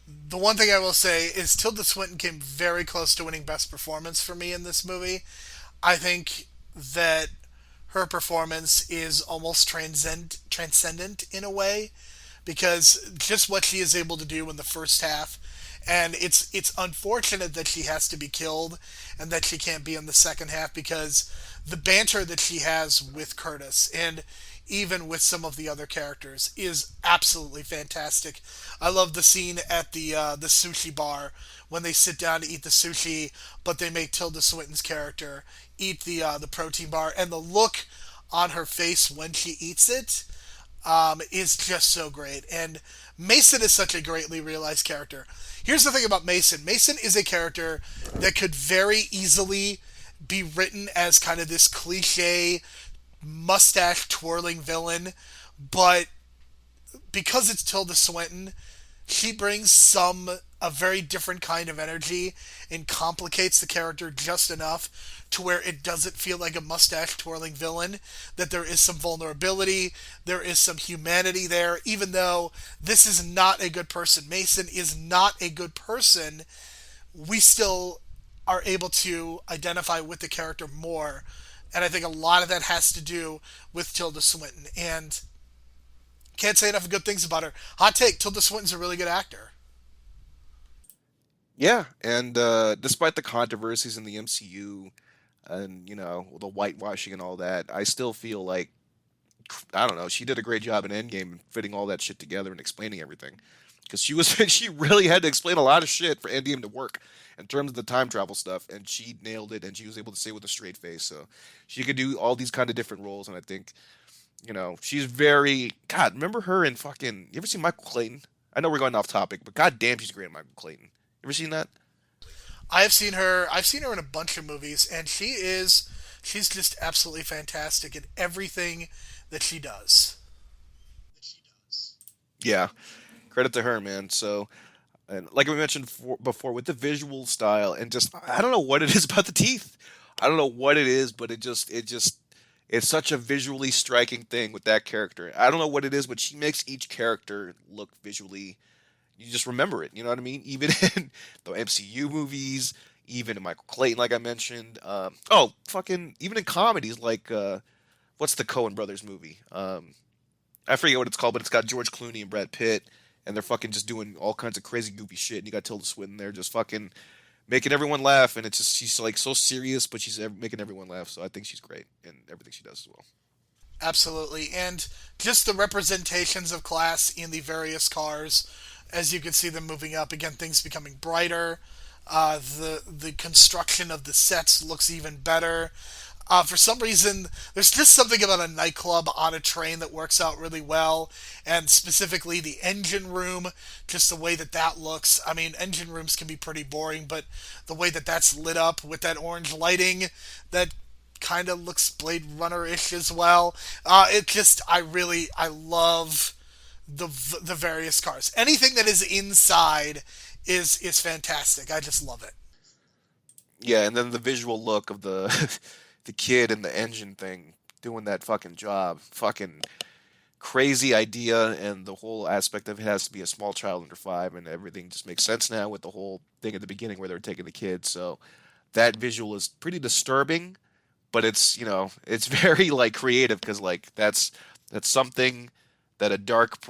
The one thing I will say is Tilda Swinton came very close to winning Best Performance for me in this movie. I think that her performance is almost transcendent in a way because just what she is able to do in the first half, and it's unfortunate that she has to be killed and that she can't be in the second half because the banter that she has with Curtis and even with some of the other characters is absolutely fantastic. I love the scene at the sushi bar when they sit down to eat the sushi, but they make Tilda Swinton's character eat the protein bar, and the look on her face when she eats it is just so great. And Mason is such a greatly realized character. Here's the thing about Mason. Mason is a character that could very easily be written as kind of this cliche mustache twirling villain, but because it's Tilda Swinton, she brings a very different kind of energy and complicates the character just enough to where it doesn't feel like a mustache twirling villain, that there is some vulnerability, there is some humanity there, even though this is not a good person. Mason is not a good person. We still are able to identify with the character more, and I think a lot of that has to do with Tilda Swinton. And can't say enough good things about her. Hot take, Tilda Swinton's a really good actor. Yeah, and despite the controversies in the MCU and the whitewashing and all that, I still feel like I don't know. She did a great job in Endgame fitting all that shit together and explaining everything. Because she really had to explain a lot of shit for Endgame to work in terms of the time travel stuff, and she nailed it, and she was able to say it with a straight face. So she could do all these kind of different roles, and I think she's very God. Remember her in fucking? You ever seen Michael Clayton? I know we're going off topic, but god damn, she's great in Michael Clayton. You ever seen that? I have seen her. I've seen her in a bunch of movies, and she's just absolutely fantastic in everything that she does. Yeah, credit to her, man. So, and like we mentioned before, with the visual style and just I don't know what it is about the teeth. I don't know what it is, but it's such a visually striking thing with that character. I don't know what it is, but she makes each character look visually. You just remember it. You know what I mean? Even in the MCU movies, even in Michael Clayton, like I mentioned. Oh, fucking even in comedies like what's the Coen Brothers movie? I forget what it's called, but it's got George Clooney and Brad Pitt, and they're fucking just doing all kinds of crazy goofy shit. And you got Tilda Swinton there, just fucking making everyone laugh, and it's just she's like so serious, but she's making everyone laugh. So I think she's great in everything she does as well. Absolutely. And just the representations of class in the various cars, as you can see them moving up. Again, things becoming brighter. The construction of the sets looks even better. For some reason, there's just something about a nightclub on a train that works out really well, and specifically the engine room, just the way that that looks. I mean, engine rooms can be pretty boring, but the way that that's lit up with that orange lighting, that kind of looks Blade Runner-ish as well. I love the various cars. Anything that is inside is fantastic. I just love it. Yeah, and then the visual look of the the kid in the engine thing doing that fucking job, fucking crazy idea, and the whole aspect of it has to be a small child under 5, and everything just makes sense now with the whole thing at the beginning where they're taking the kids. So that visual is pretty disturbing, but it's it's very like creative because like that's something that a dark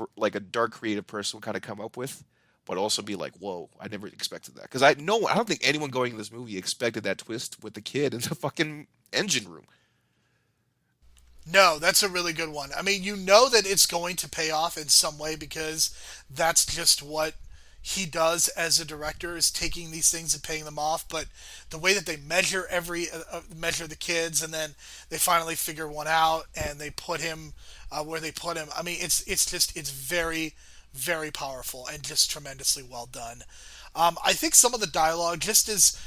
creative person would kind of come up with, but also be like, whoa, I never expected that because I don't think anyone going to this movie expected that twist with the kid in the fucking engine room. No, that's a really good one. I mean, you know that it's going to pay off in some way because that's just what he does as a director is taking these things and paying them off. But the way that they measure the kids, and then they finally figure one out and they put him where they put him. I mean, it's very very powerful and just tremendously well done. I think some of the dialogue, just as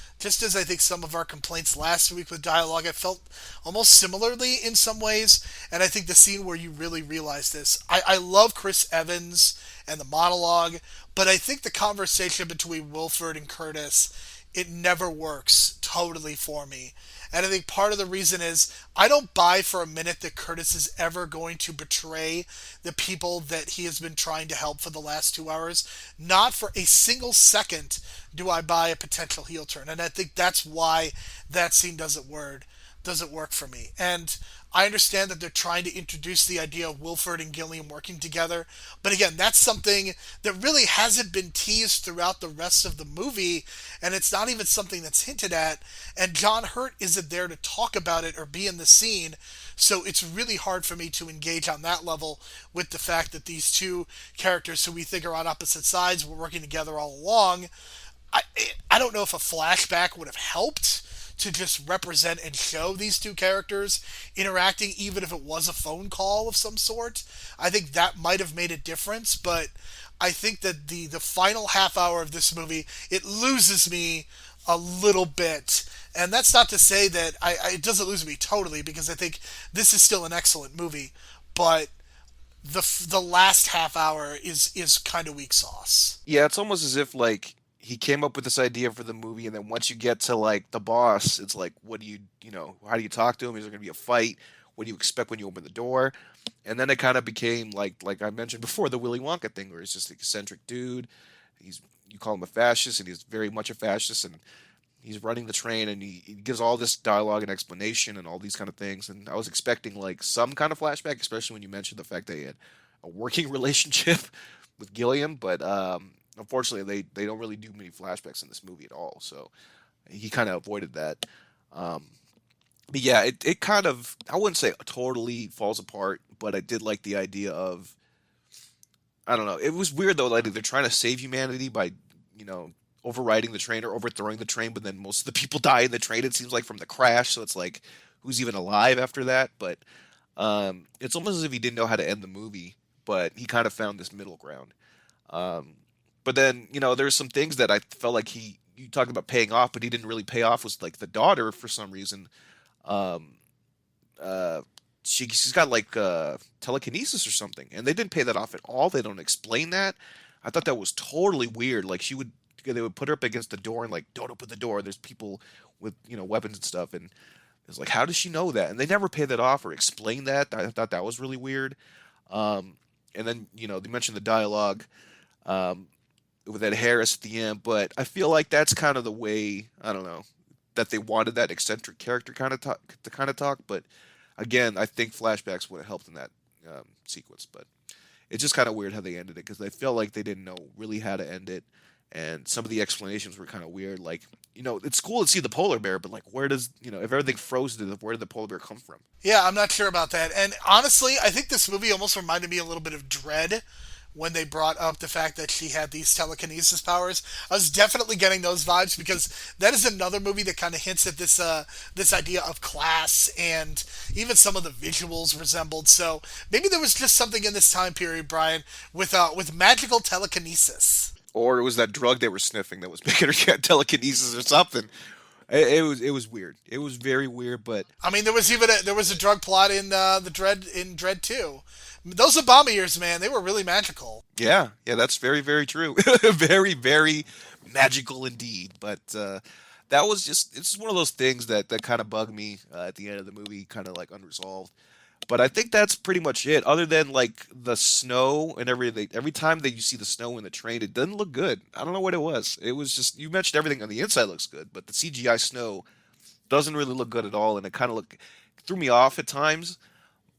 I think some of our complaints last week with dialogue, I felt almost similarly in some ways. And I think the scene where you really realize this, I love Chris Evans and the monologue, but I think the conversation between Wilford and Curtis, it never works totally for me. And I think part of the reason is I don't buy for a minute that Curtis is ever going to betray the people that he has been trying to help for the last 2 hours. Not for a single second do I buy a potential heel turn. And I think that's why that scene doesn't work for me. And I understand that they're trying to introduce the idea of Wilford and Gilliam working together, but again, that's something that really hasn't been teased throughout the rest of the movie, and it's not even something that's hinted at, and John Hurt isn't there to talk about it or be in the scene, so it's really hard for me to engage on that level with the fact that these two characters who we think are on opposite sides were working together all along. I, I don't know if a flashback would have helped to just represent and show these two characters interacting, even if it was a phone call of some sort. I think that might have made a difference, but I think that the final half hour of this movie, it loses me a little bit. And that's not to say that it doesn't lose me totally, because I think this is still an excellent movie, but the last half hour is kind of weak sauce. Yeah, it's almost as if like he came up with this idea for the movie, and then once you get to like the boss, it's like, what do how do you talk to him? Is there going to be a fight? What do you expect when you open the door? And then it kind of became like I mentioned before, the Willy Wonka thing, where he's just an eccentric dude. You call him a fascist, and he's very much a fascist, and he's running the train, and he gives all this dialogue and explanation and all these kind of things. And I was expecting like some kind of flashback, especially when you mentioned the fact that he had a working relationship with Gilliam, but unfortunately, they don't really do many flashbacks in this movie at all, so he kind of avoided that. Um, but yeah, it kind of, I wouldn't say totally falls apart, but I did like the idea of, I don't know, it was weird though, like they're trying to save humanity by, you know, overriding the train or overthrowing the train, but then most of the people die in the train, it seems like, from the crash, so it's like, who's even alive after that? But it's almost as if he didn't know how to end the movie, but he kind of found this middle ground. Um, But then, there's some things that I felt like you talked about paying off, but he didn't really pay off. Was like the daughter, for some reason, um, uh, she's got like telekinesis or something, and they didn't pay that off at all. They don't explain that. I thought that was totally weird. Like they would put her up against the door and like, don't open the door. There's people with weapons and stuff, and it's like, how does she know that? And they never pay that off or explain that. I thought that was really weird. And then they mentioned the dialogue. Um, with Ed Harris at the end, but I feel like that's kind of the way, I don't know, that they wanted that eccentric character kind of talk to kind of talk. But again, I think flashbacks would have helped in that sequence. But it's just kind of weird how they ended it because I felt like they didn't know really how to end it, and some of the explanations were kind of weird. Like, it's cool to see the polar bear, but like, where does if everything froze to where did the polar bear come from? Yeah, I'm not sure about that. And honestly, I think this movie almost reminded me a little bit of Dread when they brought up the fact that she had these telekinesis powers. I was definitely getting those vibes because that is another movie that kind of hints at this idea of class, and even some of the visuals resembled. So maybe there was just something in this time period, Brian, with magical telekinesis. Or it was that drug they were sniffing that was making her get telekinesis or something. It was weird. It was very weird, but I mean, there was a drug plot in the Dread 2. Those Obama years, man, they were really magical. yeah, yeah, that's very, very true. Very, very magical indeed. But that was it's just one of those things that kind of bugged me at the end of the movie, kind of like unresolved. But I think that's pretty much it. Other than like the snow and everything, every time that you see the snow in the train, it doesn't look good. I don't know what it was. It was just you mentioned everything on the inside looks good, but the CGI snow doesn't really look good at all, and it kind of threw me off at times.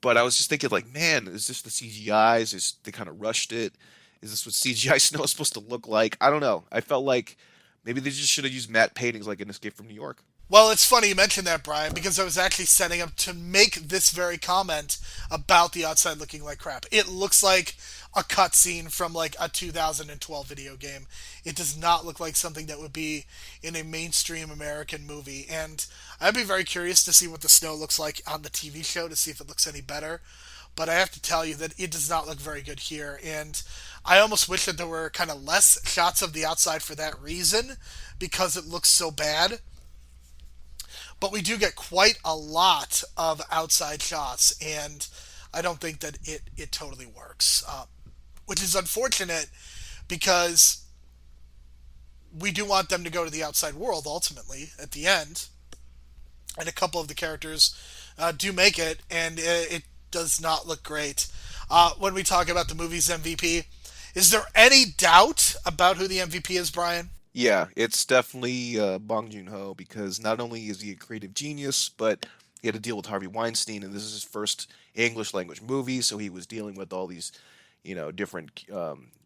But I was just thinking, like, man, is this the CGI? Is this, they kind of rushed it? Is this what CGI snow is supposed to look like? I don't know. I felt like maybe they just should have used matte paintings like in Escape from New York. Well, it's funny you mentioned that, Brian, because I was actually setting up to make this very comment about the outside looking like crap. It looks like a cutscene from like a 2012 video game. It does not look like something that would be in a mainstream American movie. And I'd be very curious to see what the snow looks like on the TV show to see if it looks any better. But I have to tell you that it does not look very good here. And I almost wish that there were kind of less shots of the outside for that reason, because it looks so bad. But we do get quite a lot of outside shots, and I don't think that it totally works, which is unfortunate because we do want them to go to the outside world ultimately at the end, and a couple of the characters do make it, and it does not look great. When we talk about the movie's MVP, is there any doubt about who the MVP is, Brian? Yeah, it's definitely Bong Joon-ho because not only is he a creative genius, but he had to deal with Harvey Weinstein, and this is his first English language movie, so he was dealing with all these, different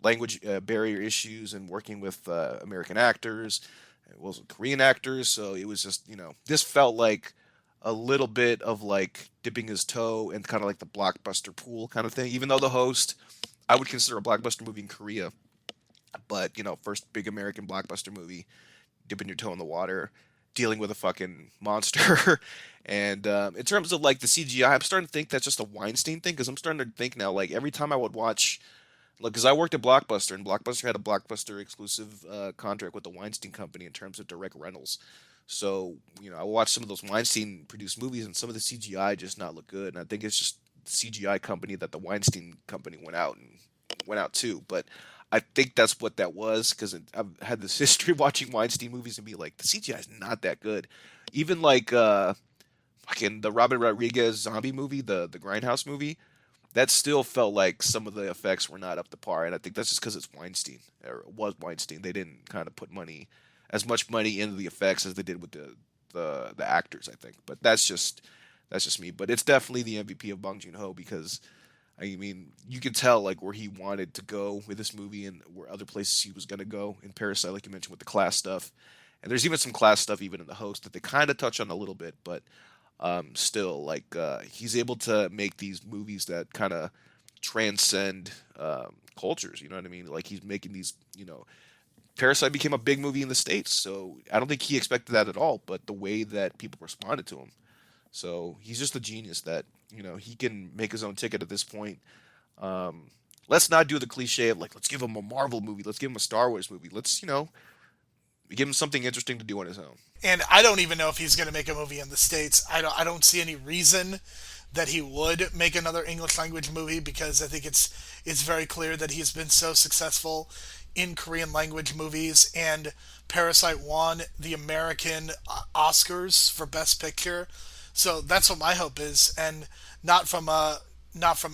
language barrier issues and working with American actors, well, Korean actors. So it was just, this felt like a little bit of like dipping his toe in kind of like the blockbuster pool kind of thing. Even though the host, I would consider a blockbuster movie in Korea, but first big American blockbuster movie, dipping your toe in the water, dealing with a fucking monster. And in terms of like the CGI, I'm starting to think that's just a Weinstein thing because I'm starting to think now, like every time I would watch, like, because I worked at Blockbuster, and Blockbuster had a Blockbuster exclusive contract with the Weinstein Company in terms of direct rentals. So I watched some of those Weinstein produced movies, and some of the CGI just not look good. And I think it's just the CGI company that the Weinstein Company went out to. But I think that's what that was because I've had this history of watching Weinstein movies and be like, the CGI is not that good. Even like fucking the Robert Rodriguez zombie movie, the Grindhouse movie, that still felt like some of the effects were not up to par. And I think that's just because it's Weinstein, or it was Weinstein. They didn't kind of put as much money into the effects as they did with the actors, I think. But that's just me. But it's definitely the MVP of Bong Joon-ho because I mean, you can tell like where he wanted to go with this movie and where other places he was going to go in Parasite, like you mentioned with the class stuff. And there's even some class stuff even in the host that they kind of touch on a little bit, but still, like he's able to make these movies that kind of transcend cultures. You know what I mean? Like he's making these. Parasite became a big movie in the States, so I don't think he expected that at all. But the way that people responded to him, so he's just a genius that he can make his own ticket at this point. Let's not do the cliche of like let's give him a Marvel movie, let's give him a Star Wars movie. Let's give him something interesting to do on his own. And I don't even know if he's going to make a movie in the States. I don't see any reason that he would make another English language movie because I think it's very clear that he's been so successful in Korean language movies, and Parasite won the American Oscars for Best Picture. So that's what my hope is, and not from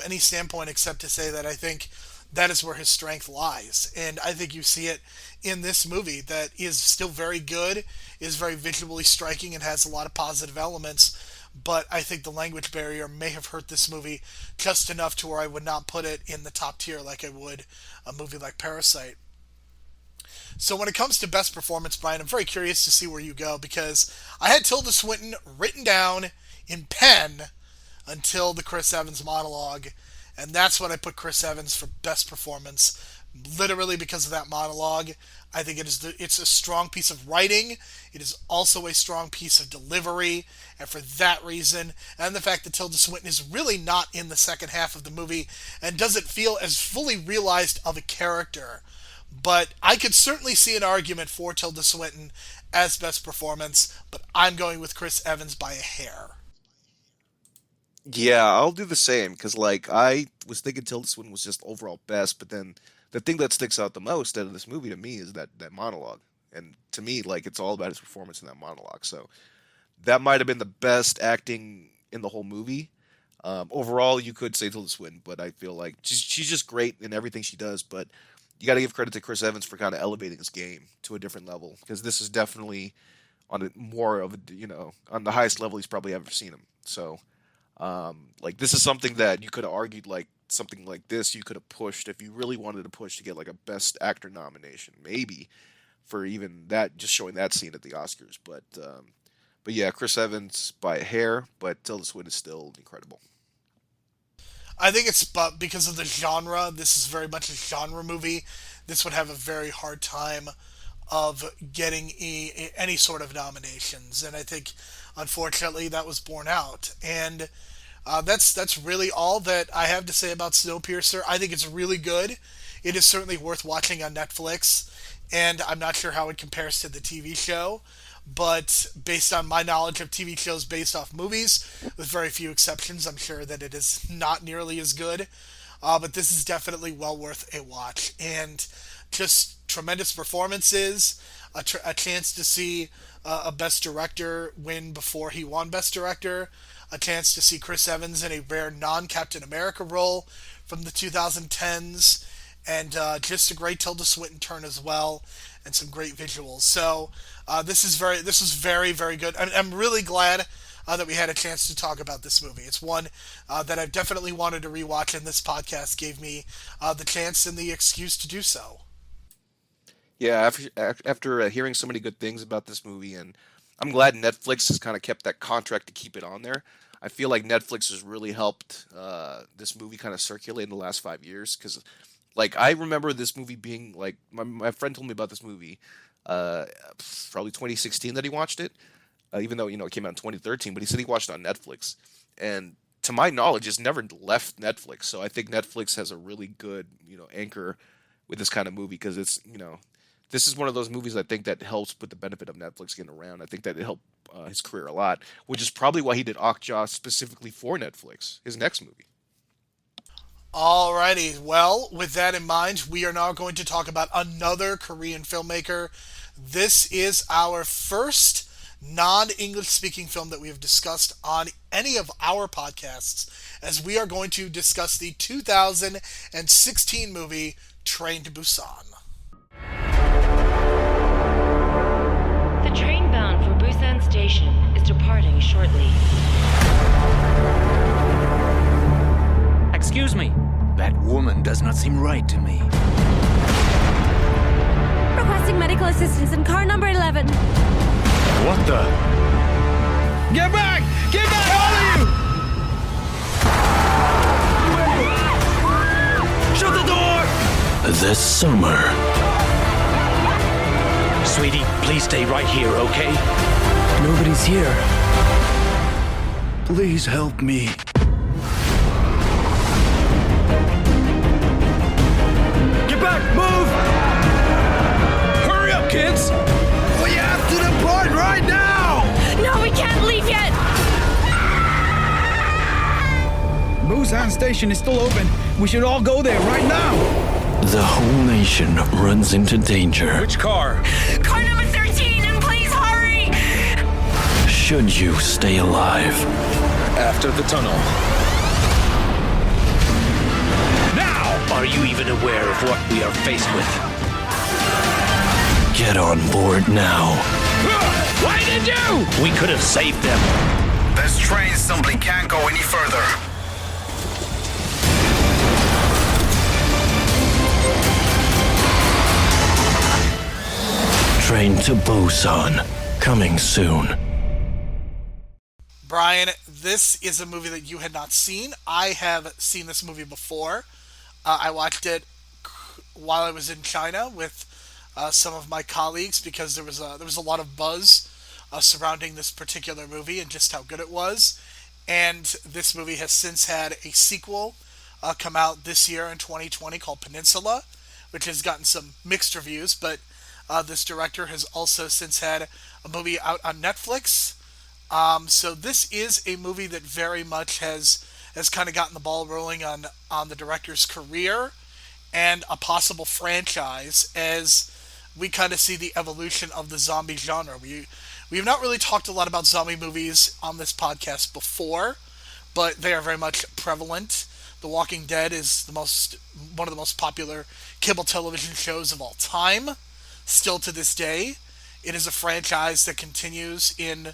any standpoint except to say that I think that is where his strength lies. And I think you see it in this movie that is still very good, is very visually striking, and has a lot of positive elements. But I think the language barrier may have hurt this movie just enough to where I would not put it in the top tier like I would a movie like Parasite. So when it comes to best performance, Brian, I'm very curious to see where you go, because I had Tilda Swinton written down in pen until the Chris Evans monologue, and that's when I put Chris Evans for best performance, literally because of that monologue. I think it's a strong piece of writing. It is also a strong piece of delivery, and for that reason, and the fact that Tilda Swinton is really not in the second half of the movie and doesn't feel as fully realized of a character. But I could certainly see an argument for Tilda Swinton as best performance, but I'm going with Chris Evans by a hair. Yeah, I'll do the same because, like, I was thinking Tilda Swinton was just overall best, but then the thing that sticks out the most out of this movie to me is that monologue, and to me, like, it's all about his performance in that monologue. So that might have been the best acting in the whole movie. Overall, you could say Tilda Swinton, but I feel like she's just great in everything she does. But you got to give credit to Chris Evans for kind of elevating his game to a different level, because this is definitely on a more of a, on the highest level he's probably ever seen him. So. Like, this is something that you could have argued, like, something like this you could have pushed if you really wanted to push to get, like, a Best Actor nomination, maybe, for even that, just showing that scene at the Oscars. But yeah, Chris Evans by a hair, but Tilda Swinton is still incredible. I think it's because of the genre. This is very much a genre movie. This would have a very hard time of getting any sort of nominations, and I think, unfortunately, that was borne out. And that's really all that I have to say about Snowpiercer. I think it's really good. It is certainly worth watching on Netflix, and I'm not sure how it compares to the TV show, but based on my knowledge of TV shows based off movies, with very few exceptions, I'm sure that it is not nearly as good. But this is definitely well worth a watch. And just tremendous performances, a chance to see a Best Director win before he won Best Director, a chance to see Chris Evans in a rare non-Captain America role from the 2010s, and just a great Tilda Swinton turn as well, and some great visuals. So this was very, very good. I'm really glad that we had a chance to talk about this movie. It's one that I've definitely wanted to rewatch, and this podcast gave me the chance and the excuse to do so. Yeah, after hearing so many good things about this movie, and I'm glad Netflix has kind of kept that contract to keep it on there. I feel like Netflix has really helped this movie kind of circulate in the last 5 years, because, like, I remember this movie being, like, my friend told me about this movie probably 2016 that he watched it, even though, it came out in 2013, but he said he watched it on Netflix. And to my knowledge, it's never left Netflix. So I think Netflix has a really good, anchor with this kind of movie, because it's, this is one of those movies I think that helps with the benefit of Netflix getting around. I think that it helped his career a lot, which is probably why he did Okja specifically for Netflix, his next movie. Alrighty, well, with that in mind, we are now going to talk about another Korean filmmaker. This is our first non-English speaking film that we have discussed on any of our podcasts, as we are going to discuss the 2016 movie Train to Busan. The train bound for Busan Station is departing shortly. Excuse me. That woman does not seem right to me. Requesting medical assistance in car number 11. What the? Get back! Get back, all of you! Shut the door! This summer. Sweetie, please stay right here, okay? Nobody's here. Please help me. Get back! Move! Hurry up, kids! We have to depart right now! No, we can't leave yet! Busan Station is still open. We should all go there right now. The whole nation runs into danger. Which car? Car number 13, and please hurry! Should you stay alive? After the tunnel. Now! Are you even aware of what we are faced with? Get on board now. Why did you? We could have saved them. This train simply can't go any further. Train to Busan. Coming soon. Brian, this is a movie that you had not seen. I have seen this movie before. I watched it while I was in China with some of my colleagues because there was a lot of buzz surrounding this particular movie and just how good it was. And this movie has since had a sequel come out this year in 2020 called Peninsula, which has gotten some mixed reviews, but this director has also since had a movie out on Netflix. So this is a movie that very much has kind of gotten the ball rolling on the director's career and a possible franchise as we kind of see the evolution of the zombie genre. We have not really talked a lot about zombie movies on this podcast before, but they are very much prevalent. The Walking Dead is one of the most popular cable television shows of all time, still to this day. It is a franchise that continues in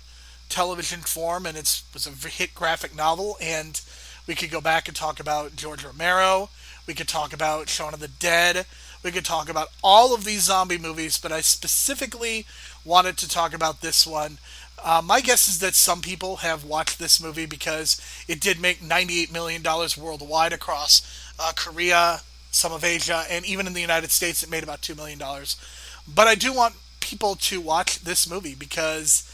television form, and it was a hit graphic novel, and we could go back and talk about George Romero, we could talk about Shaun of the Dead, we could talk about all of these zombie movies, but I specifically wanted to talk about this one. My guess is that some people have watched this movie because it did make $98 million worldwide across Korea, some of Asia, and even in the United States it made about $2 million. But I do want people to watch this movie because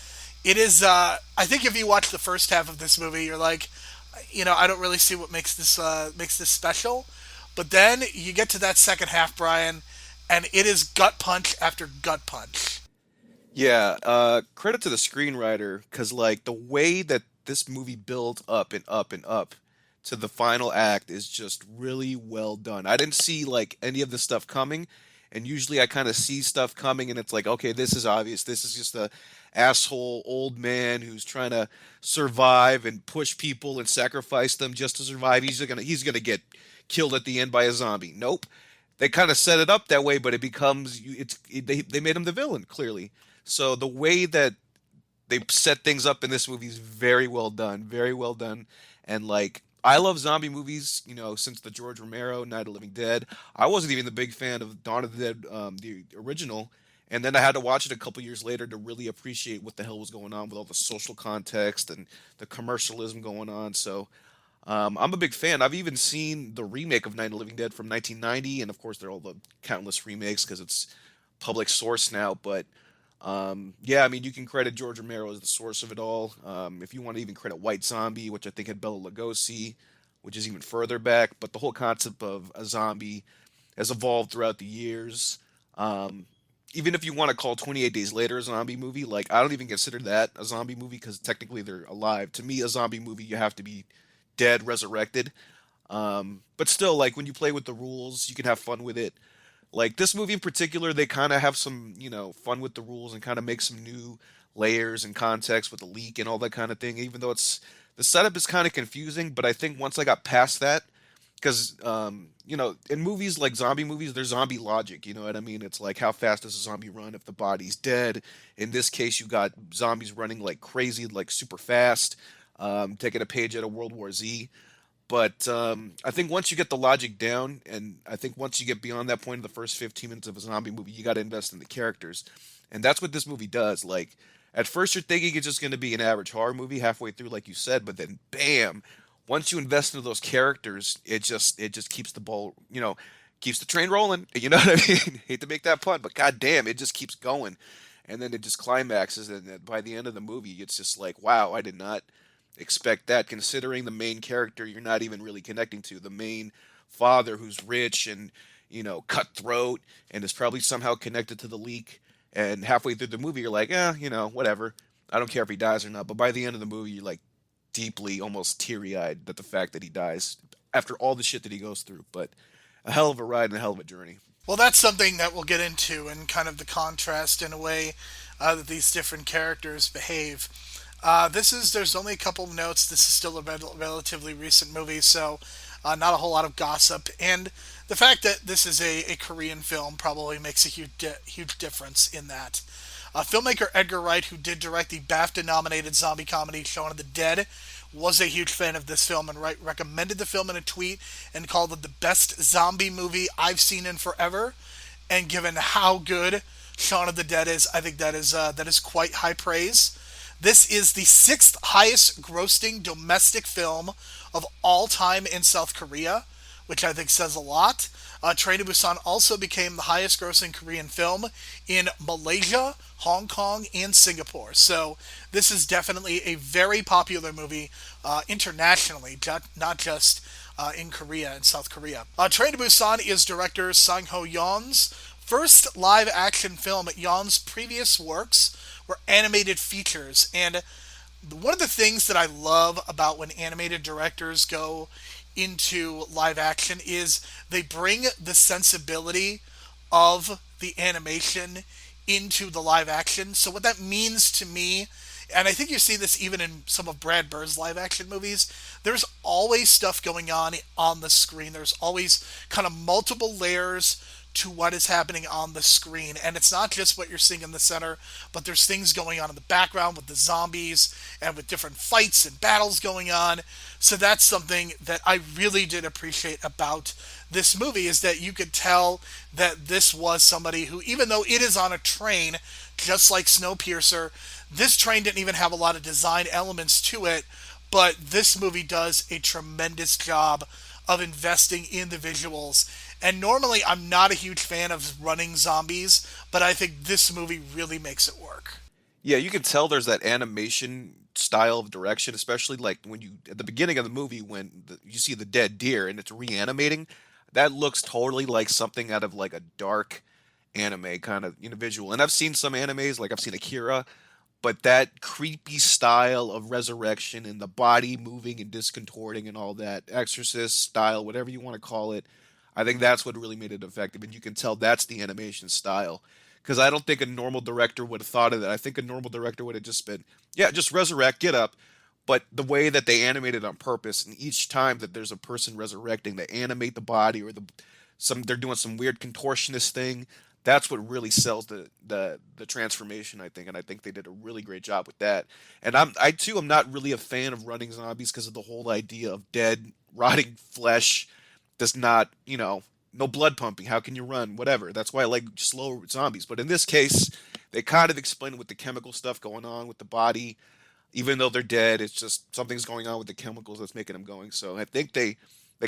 it is, I think if you watch the first half of this movie, you're like, I don't really see what makes this special. But then you get to that second half, Brian, and it is gut punch after gut punch. Yeah, credit to the screenwriter, because, like, the way that this movie builds up and up and up to the final act is just really well done. I didn't see, like, any of this stuff coming, and usually I kind of see stuff coming, and it's like, okay, this is obvious. This is just a asshole old man who's trying to survive and push people and sacrifice them just to survive. He's gonna get killed at the end by a zombie. Nope. They kind of set it up that way, but it becomes they made him the villain, clearly. So the way that they set things up in this movie is very well done, very well done. And, like, I love zombie movies, since the George Romero Night of the Living Dead. I wasn't even the big fan of Dawn of the Dead, the original, and then I had to watch it a couple years later to really appreciate what the hell was going on with all the social context and the commercialism going on. So I'm a big fan. I've even seen the remake of Night of the Living Dead from 1990, and of course there are all the countless remakes because it's public source now. But yeah, I mean, you can credit George Romero as the source of it all. If you want to even credit White Zombie, which I think had Bela Lugosi, which is even further back. But the whole concept of a zombie has evolved throughout the years. Even if you want to call 28 Days Later a zombie movie, like, I don't even consider that a zombie movie because technically they're alive. To me, a zombie movie, you have to be dead, resurrected. But still, like, when you play with the rules, you can have fun with it. Like, this movie in particular, they kind of have some, fun with the rules and kind of make some new layers and context with the leak and all that kind of thing, even though the setup is kind of confusing. But I think once I got past that, because, in movies like zombie movies, there's zombie logic, you know what I mean? It's like, how fast does a zombie run if the body's dead? In this case, you got zombies running like crazy, like super fast, taking a page out of World War Z. But I think once you get the logic down, and I think once you get beyond that point in the first 15 minutes of a zombie movie, you got to invest in the characters. And that's what this movie does. Like, at first you're thinking it's just going to be an average horror movie halfway through, like you said, but then bam, once you invest into those characters, it just keeps the ball, keeps the train rolling. You know what I mean? Hate to make that pun, but goddamn, it just keeps going. And then it just climaxes, and by the end of the movie, it's just like, wow, I did not expect that, considering the main character you're not even really connecting to, the main father who's rich and, cutthroat, and is probably somehow connected to the leak. And halfway through the movie, you're like, whatever. I don't care if he dies or not. But by the end of the movie, you're like deeply, almost teary-eyed at the fact that he dies after all the shit that he goes through. But a hell of a ride and a hell of a journey. Well, that's something that we'll get into, and kind of the contrast in a way that these different characters behave. There's only a couple of notes. This is still a relatively recent movie, so not a whole lot of gossip, and the fact that this is a Korean film probably makes a huge difference in that. Filmmaker Edgar Wright, who did direct the BAFTA-nominated zombie comedy Shaun of the Dead, was a huge fan of this film, and Wright recommended the film in a tweet and called it the best zombie movie I've seen in forever. And given how good Shaun of the Dead is, I think that is quite high praise. This is the sixth highest grossing domestic film of all time in South Korea, which I think says a lot. Train to Busan also became the highest grossing Korean film in Malaysia, Hong Kong, and Singapore. So this is definitely a very popular movie internationally, not just in Korea and South Korea. Train to Busan is director Sang Ho Yeon's first live-action film. Yeon's previous works were animated features, and one of the things that I love about when animated directors go into live action is they bring the sensibility of the animation into the live action. So what that means to me, and I think you see this even in some of Brad Bird's live action movies, there's always stuff going on the screen. There's always kind of multiple layers to what is happening on the screen, and it's not just what you're seeing in the center, but there's things going on in the background with the zombies and with different fights and battles going on. So that's something that I really did appreciate about this movie, is that you could tell that this was somebody who, even though it is on a train, just like Snowpiercer, this train didn't even have a lot of design elements to it, but this movie does a tremendous job of investing in the visuals. And normally I'm not a huge fan of running zombies, but I think this movie really makes it work. Yeah, you can tell there's that animation style of direction, especially like when you at the beginning of the movie when you see the dead deer and it's reanimating. That looks totally like something out of like a dark anime kind of visual. And I've seen some animes, like I've seen Akira, but that creepy style of resurrection and the body moving and discontorting and all that, Exorcist style, whatever you want to call it, I think that's what really made it effective. And you can tell that's the animation style. Because I don't think a normal director would have thought of that. I think a normal director would have just been, yeah, just resurrect, get up. But the way that they animated on purpose, and each time that there's a person resurrecting, they animate the body or they're doing some weird contortionist thing. That's what really sells the transformation, I think, and I think they did a really great job with that. And I too am not really a fan of running zombies because of the whole idea of dead, rotting flesh does not, no blood pumping. How can you run? Whatever. That's why I like slow zombies. But in this case, they kind of explain it with the chemical stuff going on with the body. Even though they're dead, it's just something's going on with the chemicals that's making them going. So I think they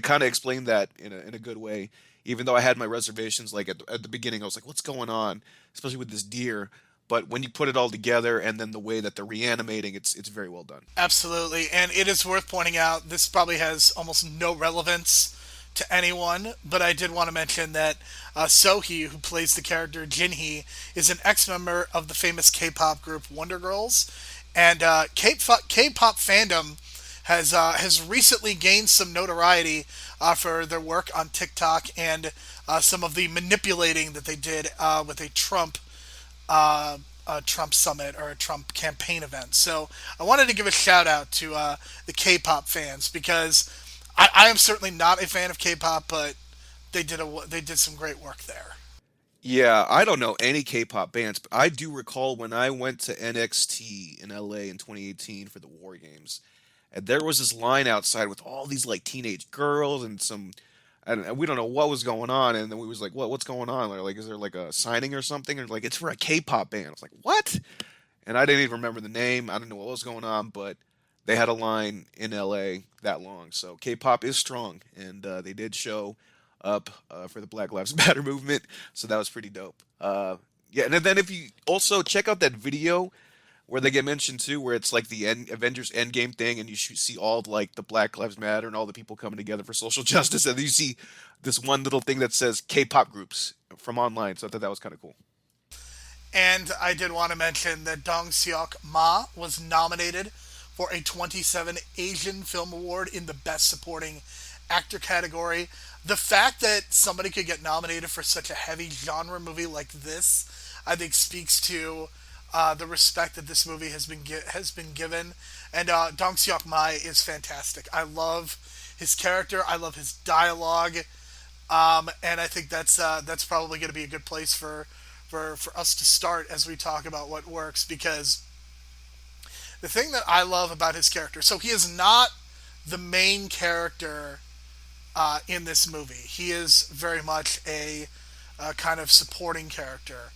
kind of explained that in a good way. Even though I had my reservations, like at the beginning, I was like, what's going on? Especially with this deer. But when you put it all together and then the way that they're reanimating, it's very well done. Absolutely. And it is worth pointing out, this probably has almost no relevance to anyone, but I did want to mention that Sohee, who plays the character Jinhee, is an ex-member of the famous K-pop group Wonder Girls, and K-pop fandom has recently gained some notoriety for their work on TikTok and some of the manipulating that they did with a Trump summit or a Trump campaign event. So I wanted to give a shout out to the K-pop fans, because I am certainly not a fan of K-pop, but they did some great work there. Yeah, I don't know any K-pop bands, but I do recall when I went to NXT in LA in 2018 for the War Games, and there was this line outside with all these like teenage girls and some, and we don't know what was going on, and then we was like, what's going on? They're like, is there like a signing or something? And like, it's for a K-pop band. I was like, what? And I didn't even remember the name. I didn't know what was going on, but they had a line in LA that long. So K-pop is strong, and they did show up for the Black Lives Matter movement. So that was pretty dope. Yeah, and then if you also check out that video where they get mentioned too, where it's like the Avengers Endgame thing, and you see all like the Black Lives Matter and all the people coming together for social justice, and then you see this one little thing that says K-pop groups from online. So I thought that was kind of cool. And I did want to mention that Dong Seok Ma was nominated for a 27 Asian Film Award in the Best Supporting Actor category. The fact that somebody could get nominated for such a heavy genre movie like this, I think speaks to the respect that this movie has been given. And Dong Seok Ma is fantastic. I love his character. I love his dialogue. And I think that's probably going to be a good place for us to start as we talk about what works, because the thing that I love about his character, so he is not the main character in this movie. He is very much a kind of supporting character.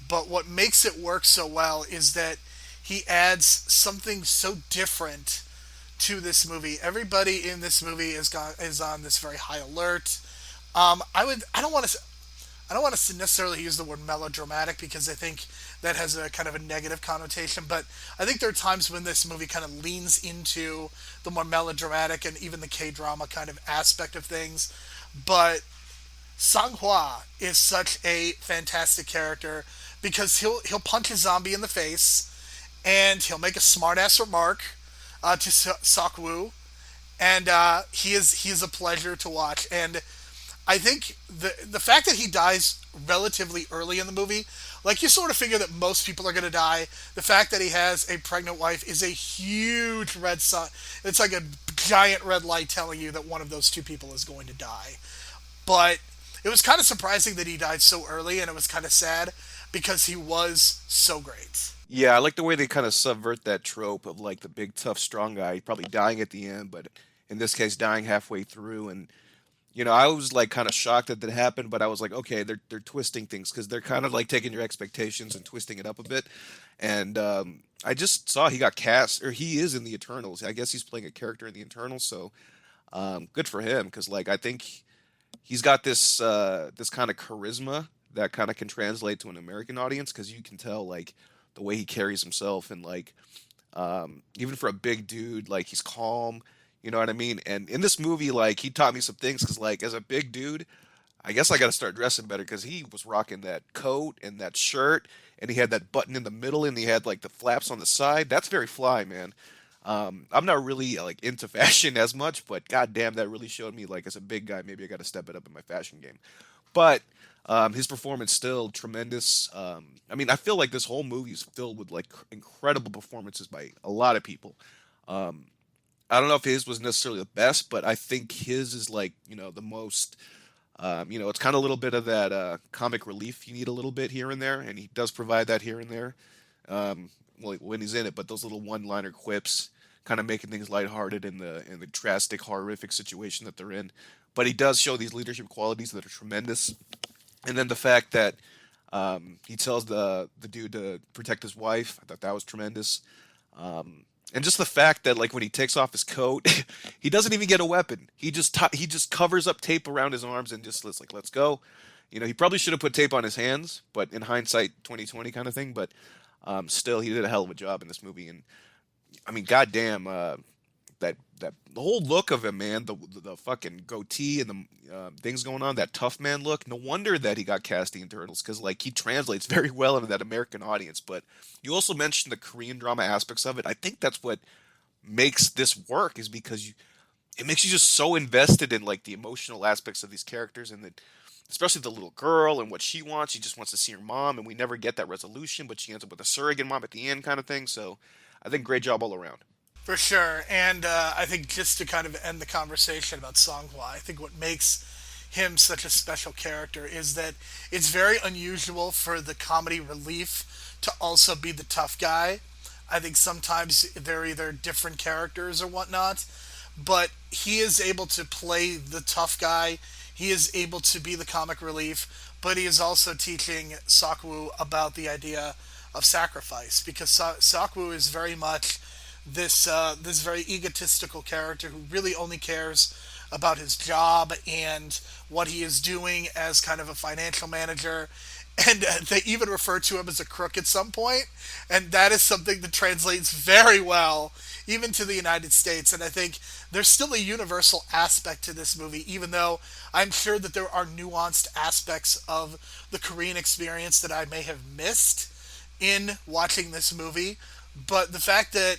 But what makes it work so well is that he adds something so different to this movie. Everybody in this movie is on this very high alert. I don't want to necessarily use the word melodramatic, because I think that has a kind of a negative connotation, but I think there are times when this movie kind of leans into the more melodramatic and even the K-drama kind of aspect of things. But Sang-hwa is such a fantastic character, because he'll punch a zombie in the face, and he'll make a smart-ass remark to Sok-woo, and he is a pleasure to watch. And I think the fact that he dies relatively early in the movie, like, you sort of figure that most people are going to die. The fact that he has a pregnant wife is a huge red sign. It's like a giant red light telling you that one of those two people is going to die. But it was kind of surprising that he died so early, and it was kind of sad because he was so great. Yeah, I like the way they kind of subvert that trope of like the big tough strong guy probably dying at the end, but in this case dying halfway through. And I was like kind of shocked that that happened, but I was like, okay, they're twisting things, because they're kind of like taking your expectations and twisting it up a bit. And I just saw he got cast, or he is in the Eternals. I guess he's playing a character in the Eternals, so good for him, because like I think he's got this kind of charisma that kind of can translate to an American audience, because you can tell like the way he carries himself, and like even for a big dude, like he's calm. You know what I mean? And in this movie, like, he taught me some things, because, like, as a big dude, I guess I got to start dressing better, because he was rocking that coat and that shirt, and he had that button in the middle, and he had, like, the flaps on the side. That's very fly, man. I'm not really, like, into fashion as much, but goddamn, that really showed me, like, as a big guy, maybe I got to step it up in my fashion game. But his performance still tremendous. I mean, I feel like this whole movie is filled with, like, incredible performances by a lot of people. I don't know if his was necessarily the best, but I think his is like, the most, it's kind of a little bit of that comic relief you need a little bit here and there, and he does provide that here and there, well, when he's in it. But those little one-liner quips, kind of making things lighthearted in the drastic, horrific situation that they're in. But he does show these leadership qualities that are tremendous, and then the fact that he tells the dude to protect his wife, I thought that was tremendous. And just the fact that, like, when he takes off his coat, he doesn't even get a weapon. He just covers up tape around his arms and just lets, like, let's go. He probably should have put tape on his hands, but in hindsight, 2020 kind of thing. But still, he did a hell of a job in this movie. And I mean, goddamn, that the whole look of him, man, the fucking goatee and the things going on, that tough man look. No wonder that he got cast in Turtles, because like he translates very well into that American audience. But you also mentioned the Korean drama aspects of it. I think that's what makes this work, is because it makes you just so invested in like the emotional aspects of these characters, and especially the little girl and what she wants. She just wants to see her mom, and we never get that resolution, but she ends up with a surrogate mom at the end, kind of thing. So I think great job all around. For sure. And I think just to kind of end the conversation about Sang-hwa, I think what makes him such a special character is that it's very unusual for the comedy relief to also be the tough guy. I think sometimes they're either different characters or whatnot, but he is able to play the tough guy. He is able to be the comic relief, but he is also teaching Sok-woo about the idea of sacrifice, because Sok-woo is very much this very egotistical character who really only cares about his job and what he is doing as kind of a financial manager. And they even refer to him as a crook at some point, and that is something that translates very well even to the United States. And I think there's still a universal aspect to this movie, even though I'm sure that there are nuanced aspects of the Korean experience that I may have missed in watching this movie. But the fact that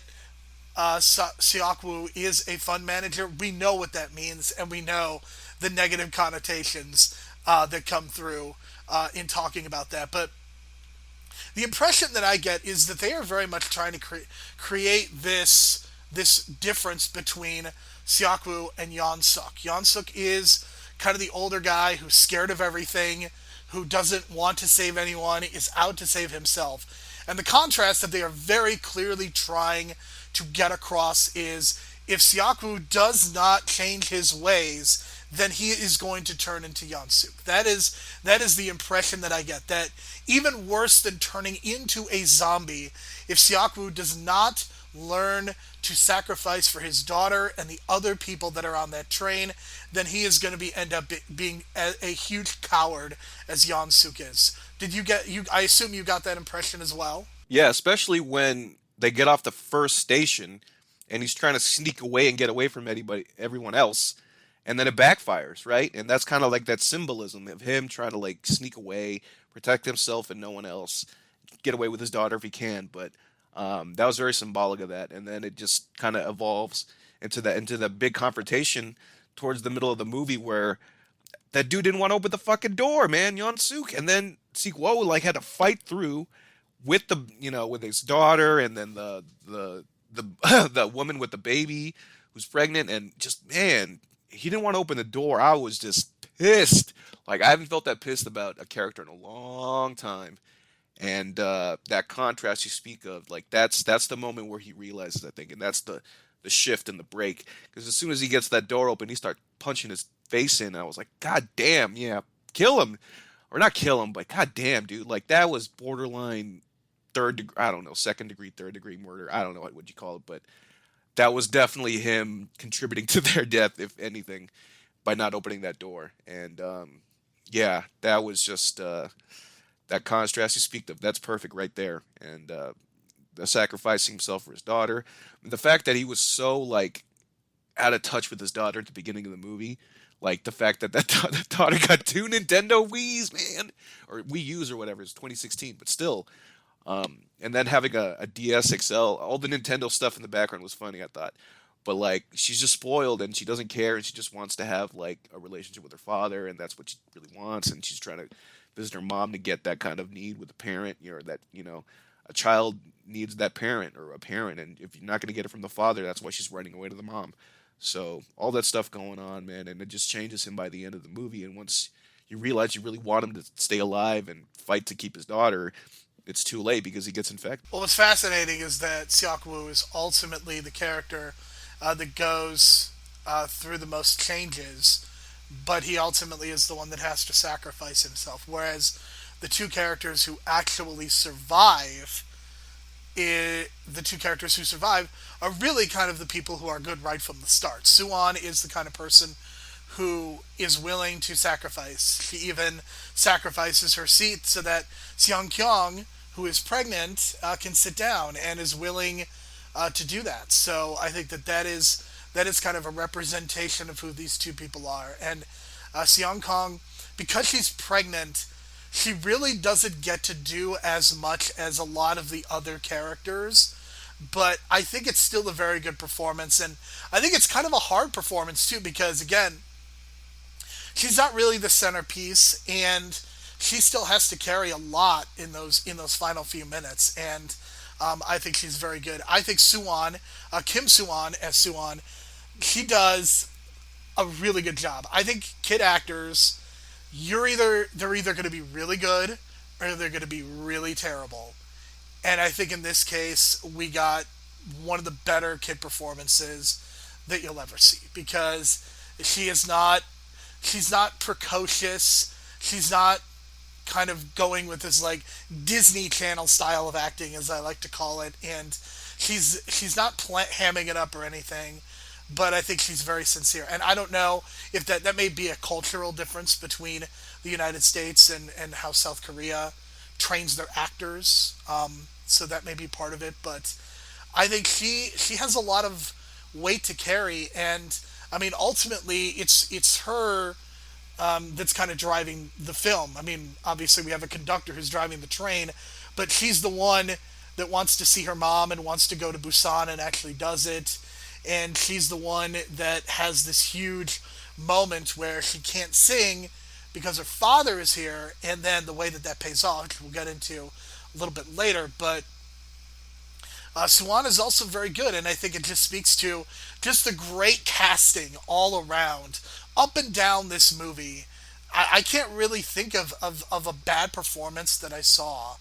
Seok-woo is a fund manager, we know what that means, and we know the negative connotations that come through in talking about that. But the impression that I get is that they are very much trying to create this difference between Seok-woo and Yeon-suk. Yeon-suk is kind of the older guy who's scared of everything, who doesn't want to save anyone, is out to save himself. And the contrast that they are very clearly trying to get across is, if Seok-woo does not change his ways, then he is going to turn into Yeon-suk. That is the impression that I get. That even worse than turning into a zombie, if Seok-woo does not learn to sacrifice for his daughter and the other people that are on that train, then he is going to end up being a huge coward, as Yeon-suk is. Did you get you? I assume you got that impression as well. Yeah, especially when they get off the first station and he's trying to sneak away and get away from everyone else, and then it backfires, right? And that's kind of like that symbolism of him trying to like sneak away, protect himself and no one else, get away with his daughter if he can. But that was very symbolic of that. And then it just kind of evolves into the big confrontation towards the middle of the movie where that dude didn't want to open the fucking door, man, Yeon-suk, and then Seok-woo like had to fight through with with his daughter, and then the the woman with the baby who's pregnant, and just, man, he didn't want to open the door. I was just pissed. Like, I haven't felt that pissed about a character in a long time. And that contrast you speak of, like, that's the moment where he realizes, I think, and that's the shift and the break. Because as soon as he gets that door open, he starts punching his face in, and I was like, God damn, yeah, kill him. Or not kill him, but God damn, dude, like, that was borderline second degree, third degree murder. I don't know what you call it, but that was definitely him contributing to their death, if anything, by not opening that door. And yeah, that was just that contrast you speak of. That's perfect right there. And sacrificing himself for his daughter, the fact that he was so like out of touch with his daughter at the beginning of the movie, like the fact that that daughter got 2 Nintendo Wii's, man, or Wii U's or whatever. It's 2016, but still. And then having a DS XL, all the Nintendo stuff in the background was funny, I thought. But like, she's just spoiled and she doesn't care, and she just wants to have like a relationship with her father, and that's what she really wants. And she's trying to visit her mom to get that kind of need with a parent, that a child needs that parent or a parent, and if you're not going to get it from the father, that's why she's running away to the mom. So all that stuff going on, man, and it just changes him by the end of the movie. And once you realize you really want him to stay alive and fight to keep his daughter, it's too late because he gets infected. Well, what's fascinating is that Seok-woo is ultimately the character that goes through the most changes, but he ultimately is the one that has to sacrifice himself. Whereas the two characters who actually survive, are really kind of the people who are good right from the start. Suwon is the kind of person who is willing to sacrifice. She even sacrifices her seat so that Seong-kyung, who is pregnant, can sit down, and is willing to do that. So I think that is kind of a representation of who these two people are. And Seong-kyung, because she's pregnant, she really doesn't get to do as much as a lot of the other characters, but I think it's still a very good performance. And I think it's kind of a hard performance too, because again, she's not really the centerpiece, and she still has to carry a lot in those final few minutes. And I think she's very good. I think Kim Suwon as Suwon, she does a really good job. I think kid actors, they're either going to be really good or they're going to be really terrible. And I think in this case, we got one of the better kid performances that you'll ever see, because she's not precocious. She's not kind of going with this like Disney Channel style of acting, as I like to call it, and she's not hamming it up or anything, but I think she's very sincere. And I don't know if that may be a cultural difference between the United States and how South Korea trains their actors, so that may be part of it. But I think she has a lot of weight to carry, and I mean, ultimately it's her that's kind of driving the film. I mean, obviously we have a conductor who's driving the train, but she's the one that wants to see her mom and wants to go to Busan and actually does it. And she's the one that has this huge moment where she can't sing because her father is here, and then the way that pays off, which we'll get into a little bit later. But Swan is also very good, and I think it just speaks to just the great casting all around, up and down this movie. I can't really think of a bad performance that I saw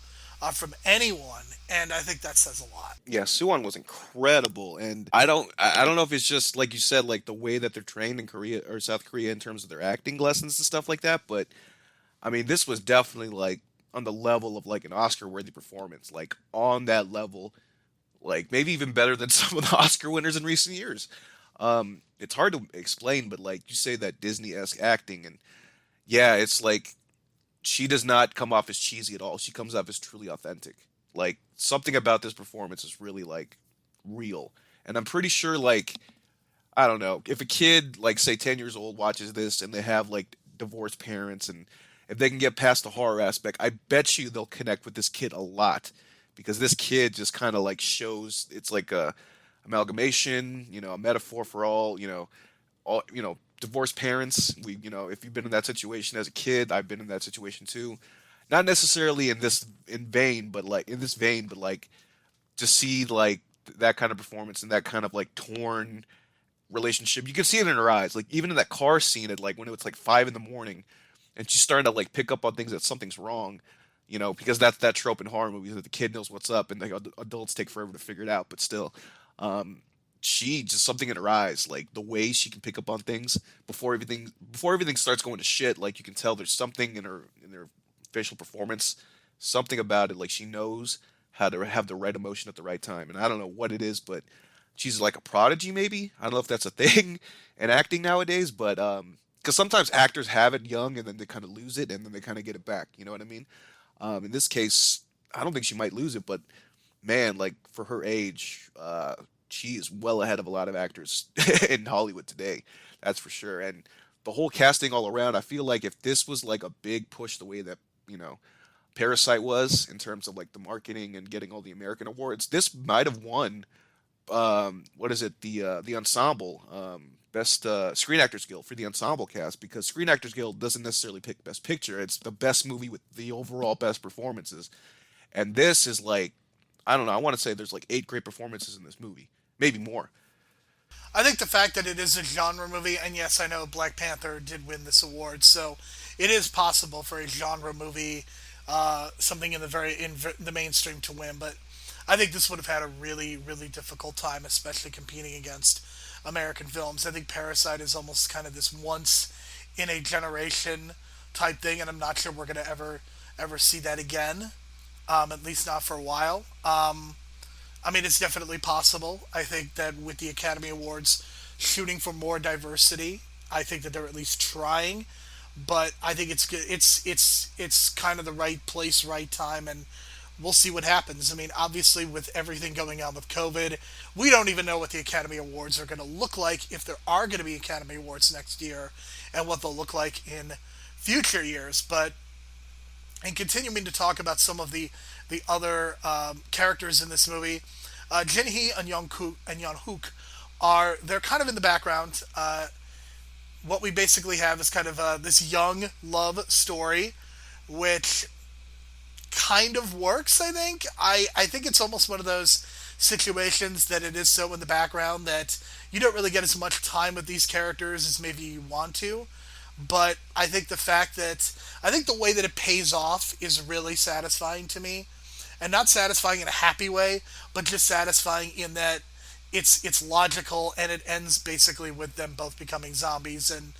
from anyone, and I think that says a lot. Yeah, Suwon was incredible, and I don't know if it's just like you said, like the way that they're trained in Korea or South Korea in terms of their acting lessons and stuff like that. But I mean, this was definitely like on the level of like an Oscar-worthy performance, like on that level, like maybe even better than some of the Oscar winners in recent years. It's hard to explain, but like you say that Disney-esque acting, and yeah, it's like she does not come off as cheesy at all. She comes off as truly authentic. Like something about this performance is really like real. And I'm pretty sure like I don't know, if a kid like say 10 years old watches this and they have like divorced parents and if they can get past the horror aspect, I bet you they'll connect with this kid a lot because this kid just kind of like shows it's like a amalgamation, a metaphor for all, divorced parents. If you've been in that situation as a kid, I've been in that situation too. Not necessarily in this vein, but like to see like that kind of performance and that kind of like torn relationship. You can see it in her eyes. Like even in that car scene at like when it's like 5 in the morning and she's starting to like pick up on things that something's wrong. Because that's that trope in horror movies that the kid knows what's up and the adults take forever to figure it out. But still, she just something in her eyes, like the way she can pick up on things before everything starts going to shit. Like you can tell there's something in her facial performance, something about it. Like she knows how to have the right emotion at the right time, and I don't know what it is, but she's like a prodigy. Maybe I don't know if that's a thing in acting nowadays, but because sometimes actors have it young and then they kind of lose it and then they kind of get it back. You know what I mean? In this case, I don't think she might lose it, but man, like for her age, she is well ahead of a lot of actors in Hollywood today. That's for sure. And the whole casting all around, I feel like if this was like a big push the way that, Parasite was in terms of like the marketing and getting all the American awards, this might have won what is it, the ensemble, best Screen Actors Guild for the ensemble cast, because Screen Actors Guild doesn't necessarily pick best picture. It's the best movie with the overall best performances. And this is like, I don't know, I want to say there's like 8 great performances in this movie, maybe more. I think the fact that it is a genre movie, and yes, I know Black Panther did win this award, so it is possible for a genre movie, something in the mainstream to win. But I think this would have had a really, really difficult time, especially competing against American films. I think Parasite is almost kind of this once in a generation type thing, and I'm not sure we're gonna ever see that again. At least not for a while. I mean, it's definitely possible. I think that with the Academy Awards shooting for more diversity, I think that they're at least trying. But I think it's good. It's kind of the right place, right time, and we'll see what happens. I mean, obviously, with everything going on with COVID, we don't even know what the Academy Awards are going to look like, if there are going to be Academy Awards next year, and what they'll look like in future years. But and continuing to talk about some of the other characters in this movie, Jin Hee and Yeon Hook they're kind of in the background. What we basically have is kind of this young love story, which kind of works. I think it's almost one of those situations that it is so in the background that you don't really get as much time with these characters as maybe you want to. But I think the way that it pays off is really satisfying to me, and not satisfying in a happy way, but just satisfying in that it's logical, and it ends basically with them both becoming zombies. And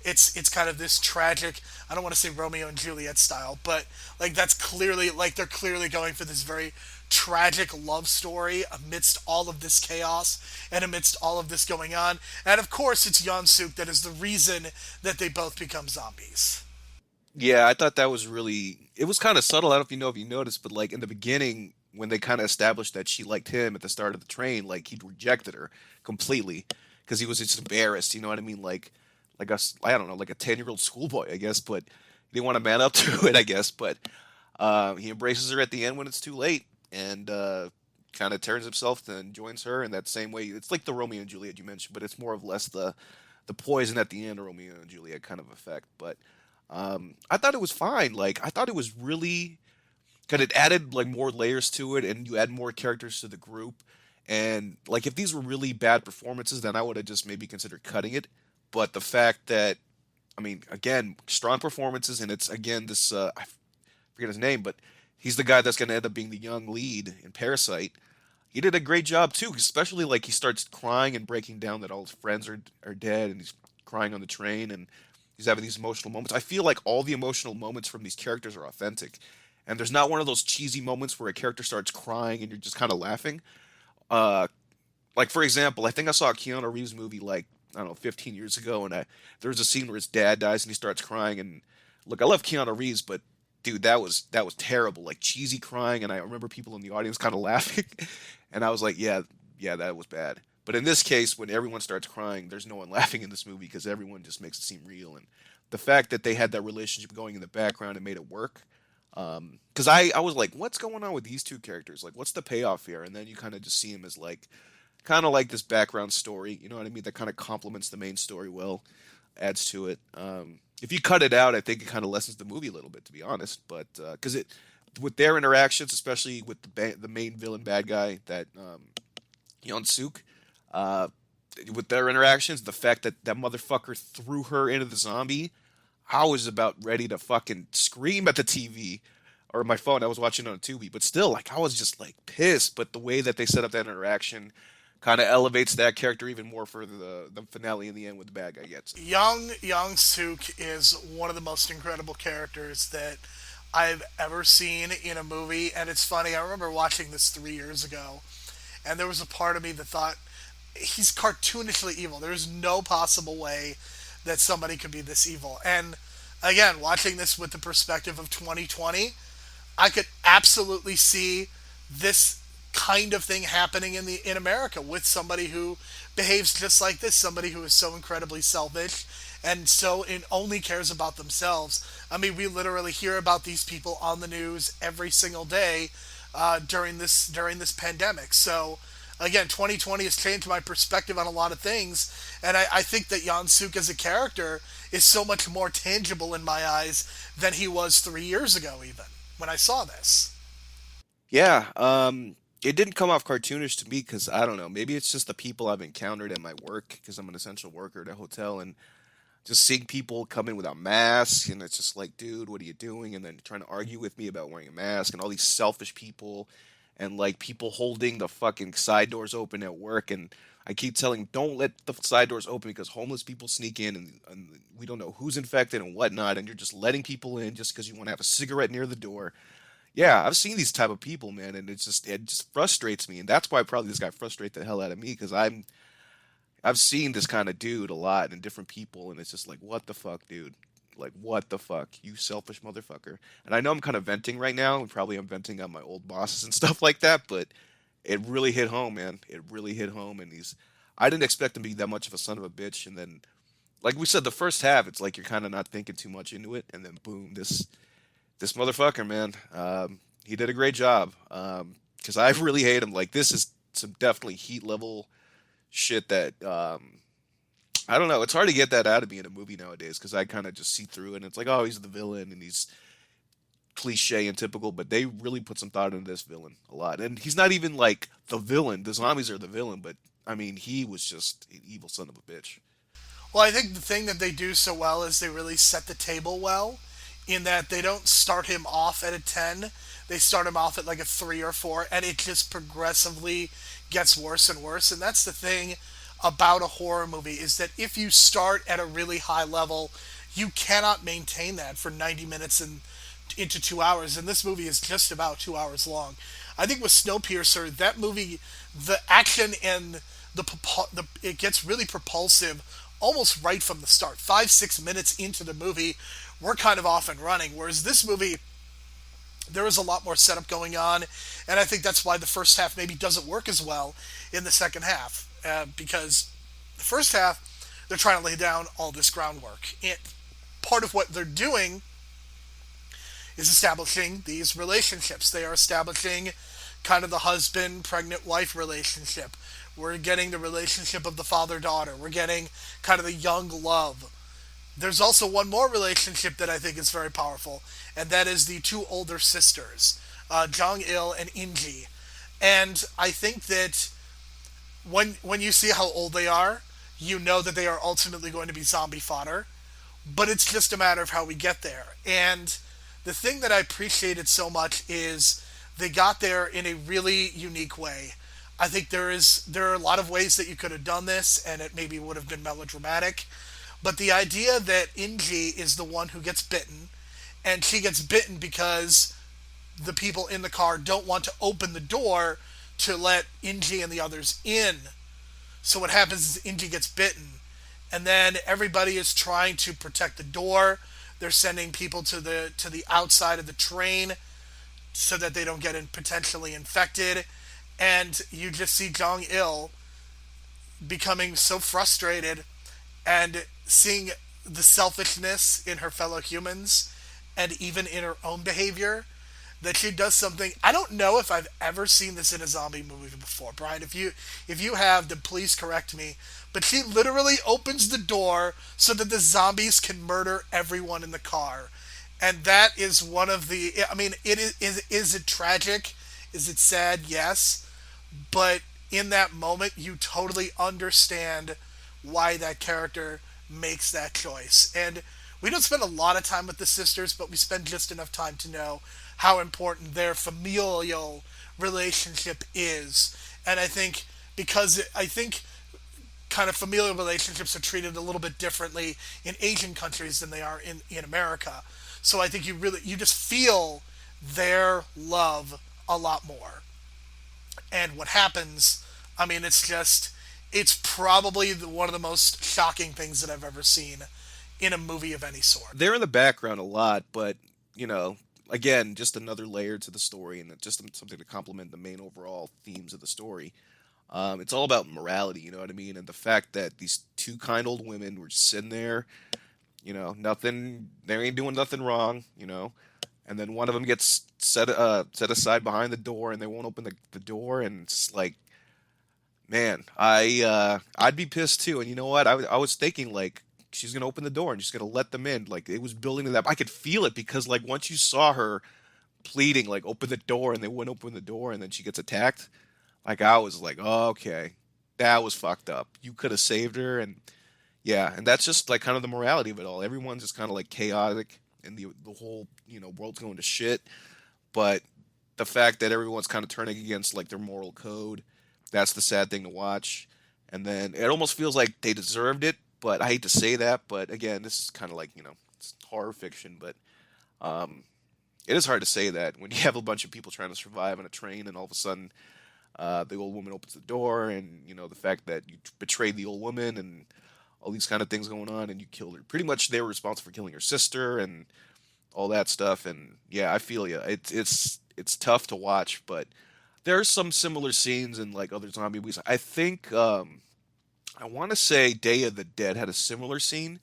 it's kind of this tragic, I don't want to say Romeo and Juliet style, but like that's clearly, like they're clearly going for this very tragic love story amidst all of this chaos and amidst all of this going on. And of course it's Yeon-suk that is the reason that they both become zombies. Yeah, I thought that was really, it was kind of subtle. I don't know if you noticed, but like in the beginning, when they kind of established that she liked him at the start of the train, like he'd rejected her completely because he was just embarrassed. You know what I mean? I don't know, like a 10-year-old schoolboy, I guess, but he didn't want to man up to it, I guess. But he embraces her at the end when it's too late, and kind of turns himself and joins her in that same way. It's like the Romeo and Juliet you mentioned, but it's more or less the poison at the end, Romeo and Juliet kind of effect. But I thought it was fine. Like I thought it was really because it added like more layers to it, and you add more characters to the group. And like if these were really bad performances, then I would have just maybe considered cutting it. But the fact that, I mean, again, strong performances, and it's again this I forget his name, but he's the guy that's going to end up being the young lead in Parasite. He did a great job too, especially like he starts crying and breaking down that all his friends are dead, and he's crying on the train, and he's having these emotional moments. I feel like all the emotional moments from these characters are authentic, and there's not one of those cheesy moments where a character starts crying and you're just kind of laughing. Uh, like for example, I think I saw a Keanu Reeves movie like I don't know 15 years ago, and there was a scene where his dad dies and he starts crying. And look, I love Keanu Reeves, but dude, that was terrible, like cheesy crying, and I remember people in the audience kind of laughing, and I was like, yeah, that was bad. But in this case, when everyone starts crying, there's no one laughing in this movie because everyone just makes it seem real, and the fact that they had that relationship going in the background and made it work. Because I was like, what's going on with these two characters? Like, what's the payoff here? And then you kind of just see him as like, kind of like this background story. You know what I mean? That kind of complements the main story well, adds to it. If you cut it out, I think it kind of lessens the movie a little bit, to be honest. But because it, with their interactions, especially with the main villain bad guy, that Yeon Suk, uh, with their interactions, the fact that that motherfucker threw her into the zombie, I was about ready to fucking scream at the TV or my phone. I was watching on a Tubi, but still, like, I was just like pissed. But the way that they set up that interaction kind of elevates that character even more for the finale in the end with the bad guy gets. Young Suk is one of the most incredible characters that I've ever seen in a movie. And it's funny, I remember watching this 3 years ago, and there was a part of me that thought, he's cartoonishly evil. There's no possible way that somebody could be this evil. And again, watching this with the perspective of 2020, I could absolutely see this kind of thing happening in America with somebody who behaves just like this, somebody who is so incredibly selfish and only cares about themselves. I mean, we literally hear about these people on the news every single day during this pandemic. So again, 2020 has changed my perspective on a lot of things, and I think that Yeon Suk as a character is so much more tangible in my eyes than he was 3 years ago, even when I saw this. Yeah, it didn't come off cartoonish to me because I don't know. Maybe it's just the people I've encountered at my work because I'm an essential worker at a hotel, and just seeing people come in without masks, and it's just like, dude, what are you doing? And then trying to argue with me about wearing a mask, and all these selfish people, and like people holding the fucking side doors open at work, and I keep telling them, don't let the side doors open because homeless people sneak in, and we don't know who's infected and whatnot, and you're just letting people in just because you want to have a cigarette near the door. Yeah, I've seen these type of people, man, and it just frustrates me, and that's why probably this guy frustrates the hell out of me because I've seen this kind of dude a lot in different people, and it's just like, what the fuck, dude? Like, what the fuck, you selfish motherfucker. And I know I'm kind of venting right now, and probably I'm venting on my old bosses and stuff like that, but it really hit home, man. It really hit home, and I didn't expect him to be that much of a son of a bitch, and then, like we said, the first half, it's like you're kind of not thinking too much into it, and then boom, this motherfucker, man, he did a great job, because I really hate him. Like, this is some definitely heat level shit that, I don't know. It's hard to get that out of me in a movie nowadays because I kind of just see through it. And it's like, oh, he's the villain and he's cliche and typical, but they really put some thought into this villain a lot. And he's not even like the villain. The zombies are the villain, but I mean, he was just an evil son of a bitch. Well, I think the thing that they do so well is they really set the table well, in that they don't start him off at a 10. They start him off at like a 3 or 4, and it just progressively gets worse and worse. And that's the thing about a horror movie, is that if you start at a really high level, you cannot maintain that for 90 minutes and into 2 hours. And this movie is just about 2 hours long. I think with Snowpiercer, that movie, the action and it gets really propulsive almost right from the start. 5-6 minutes into the movie, we're kind of off and running. Whereas this movie, there is a lot more setup going on, and I think that's why the first half maybe doesn't work as well in the second half, because the first half, they're trying to lay down all this groundwork. And part of what they're doing is establishing these relationships. They are establishing kind of the husband-pregnant wife relationship. We're getting the relationship of the father-daughter. We're getting kind of the young love. There's also one more relationship that I think is very powerful, and that is the two older sisters. Jong-il and Inji. And I think that when you see how old they are, you know that they are ultimately going to be zombie fodder, but it's just a matter of how we get there. And the thing that I appreciated so much is they got there in a really unique way. I think there are a lot of ways that you could have done this, and it maybe would have been melodramatic. But the idea that Inji is the one who gets bitten, and she gets bitten because the people in the car don't want to open the door to let Inji and the others in. So what happens is Inji gets bitten, and then everybody is trying to protect the door. They're sending people to the outside of the train so that they don't get potentially infected. And you just see Jong Il becoming so frustrated and seeing the selfishness in her fellow humans and even in her own behavior, that she does something. I don't know if I've ever seen this in a zombie movie before. Brian, if you have, then please correct me. But she literally opens the door so that the zombies can murder everyone in the car. And that is one of the, I mean, is it tragic? Is it sad? Yes. But in that moment, you totally understand why that character makes that choice. And we don't spend a lot of time with the sisters, but we spend just enough time to know how important their familial relationship is. And I think kind of familial relationships are treated a little bit differently in Asian countries than they are in America. So I think you just feel their love a lot more. And what happens, I mean, it's probably one of the most shocking things that I've ever seen in a movie of any sort. They're in the background a lot, but you know, again, just another layer to the story, and just something to complement the main overall themes of the story. It's all about morality, you know what I mean, and the fact that these two kind old women were just sitting there, you know, nothing, they ain't doing nothing wrong, you know, and then one of them gets set aside behind the door, and they won't open the door, and it's like, man, I'd be pissed too, and you know what, I was thinking like, she's gonna open the door and she's gonna let them in. Like it was building to that. I could feel it because like once you saw her pleading, like open the door, and they wouldn't open the door, and then she gets attacked. Like I was like, oh, okay, that was fucked up. You could have saved her, and yeah, and that's just like kind of the morality of it all. Everyone's just kind of like chaotic, and the whole world's going to shit. But the fact that everyone's kind of turning against like their moral code, that's the sad thing to watch. And then it almost feels like they deserved it, but I hate to say that. But again, this is kind of like, it's horror fiction, but it is hard to say that when you have a bunch of people trying to survive on a train, and all of a sudden the old woman opens the door, and the fact that you betrayed the old woman, and all these kind of things going on, and you killed her. Pretty much they were responsible for killing her sister and all that stuff. And yeah, I feel you. It's tough to watch, but there are some similar scenes in like other zombie movies. I think I want to say Day of the Dead had a similar scene.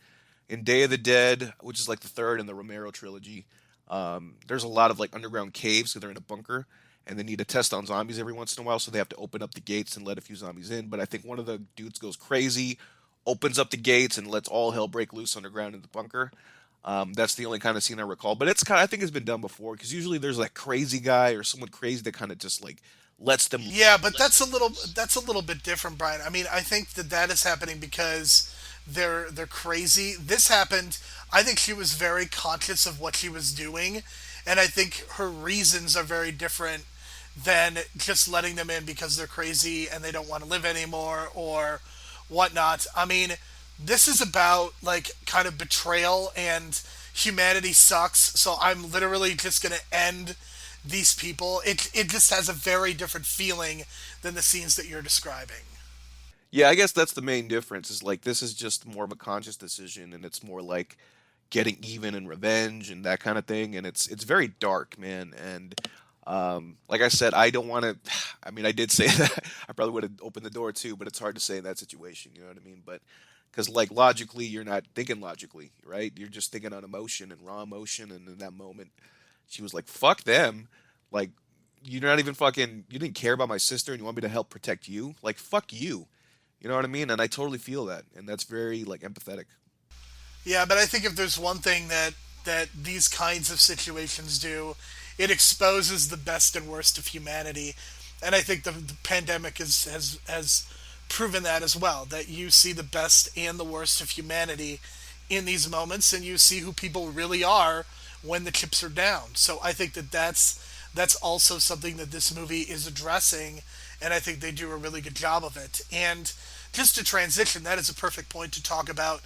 In Day of the Dead, which is like the third in the Romero trilogy, there's a lot of like underground caves because they're in a bunker, and they need to test on zombies every once in a while, so they have to open up the gates and let a few zombies in. But I think one of the dudes goes crazy, opens up the gates, and lets all hell break loose underground in the bunker. That's the only kind of scene I recall, but I think it's been done before, because usually there's like crazy guy or someone crazy that kind of just like lets them. Yeah, but that's a little bit different, Brian. I mean, I think that is happening because they're crazy. This happened. I think she was very conscious of what she was doing, and I think her reasons are very different than just letting them in because they're crazy and they don't want to live anymore or whatnot. I mean, this is about like kind of betrayal and humanity sucks, so I'm literally just gonna end these people. It just has a very different feeling than the scenes that you're describing. Yeah, I guess that's the main difference. Is like this is just more of a conscious decision, and it's more like getting even and revenge and that kind of thing. And it's very dark, man. And like I said, I don't want to. I mean, I did say that I probably would have opened the door too, but it's hard to say in that situation. You know what I mean? But because like logically, you're not thinking logically, right? You're just thinking on emotion and raw emotion. And in that moment, she was like, "Fuck them." Like, you're not even fucking. You didn't care about my sister, and you want me to help protect you? Like, fuck you. You know what I mean? And I totally feel that, and that's very like empathetic. Yeah, but I think if there's one thing that these kinds of situations do, it exposes the best and worst of humanity, and I think the pandemic has proven that as well. That you see the best and the worst of humanity in these moments, and you see who people really are when the chips are down. So I think that's also something that this movie is addressing, and I think they do a really good job of it. And just to transition, that is a perfect point to talk about.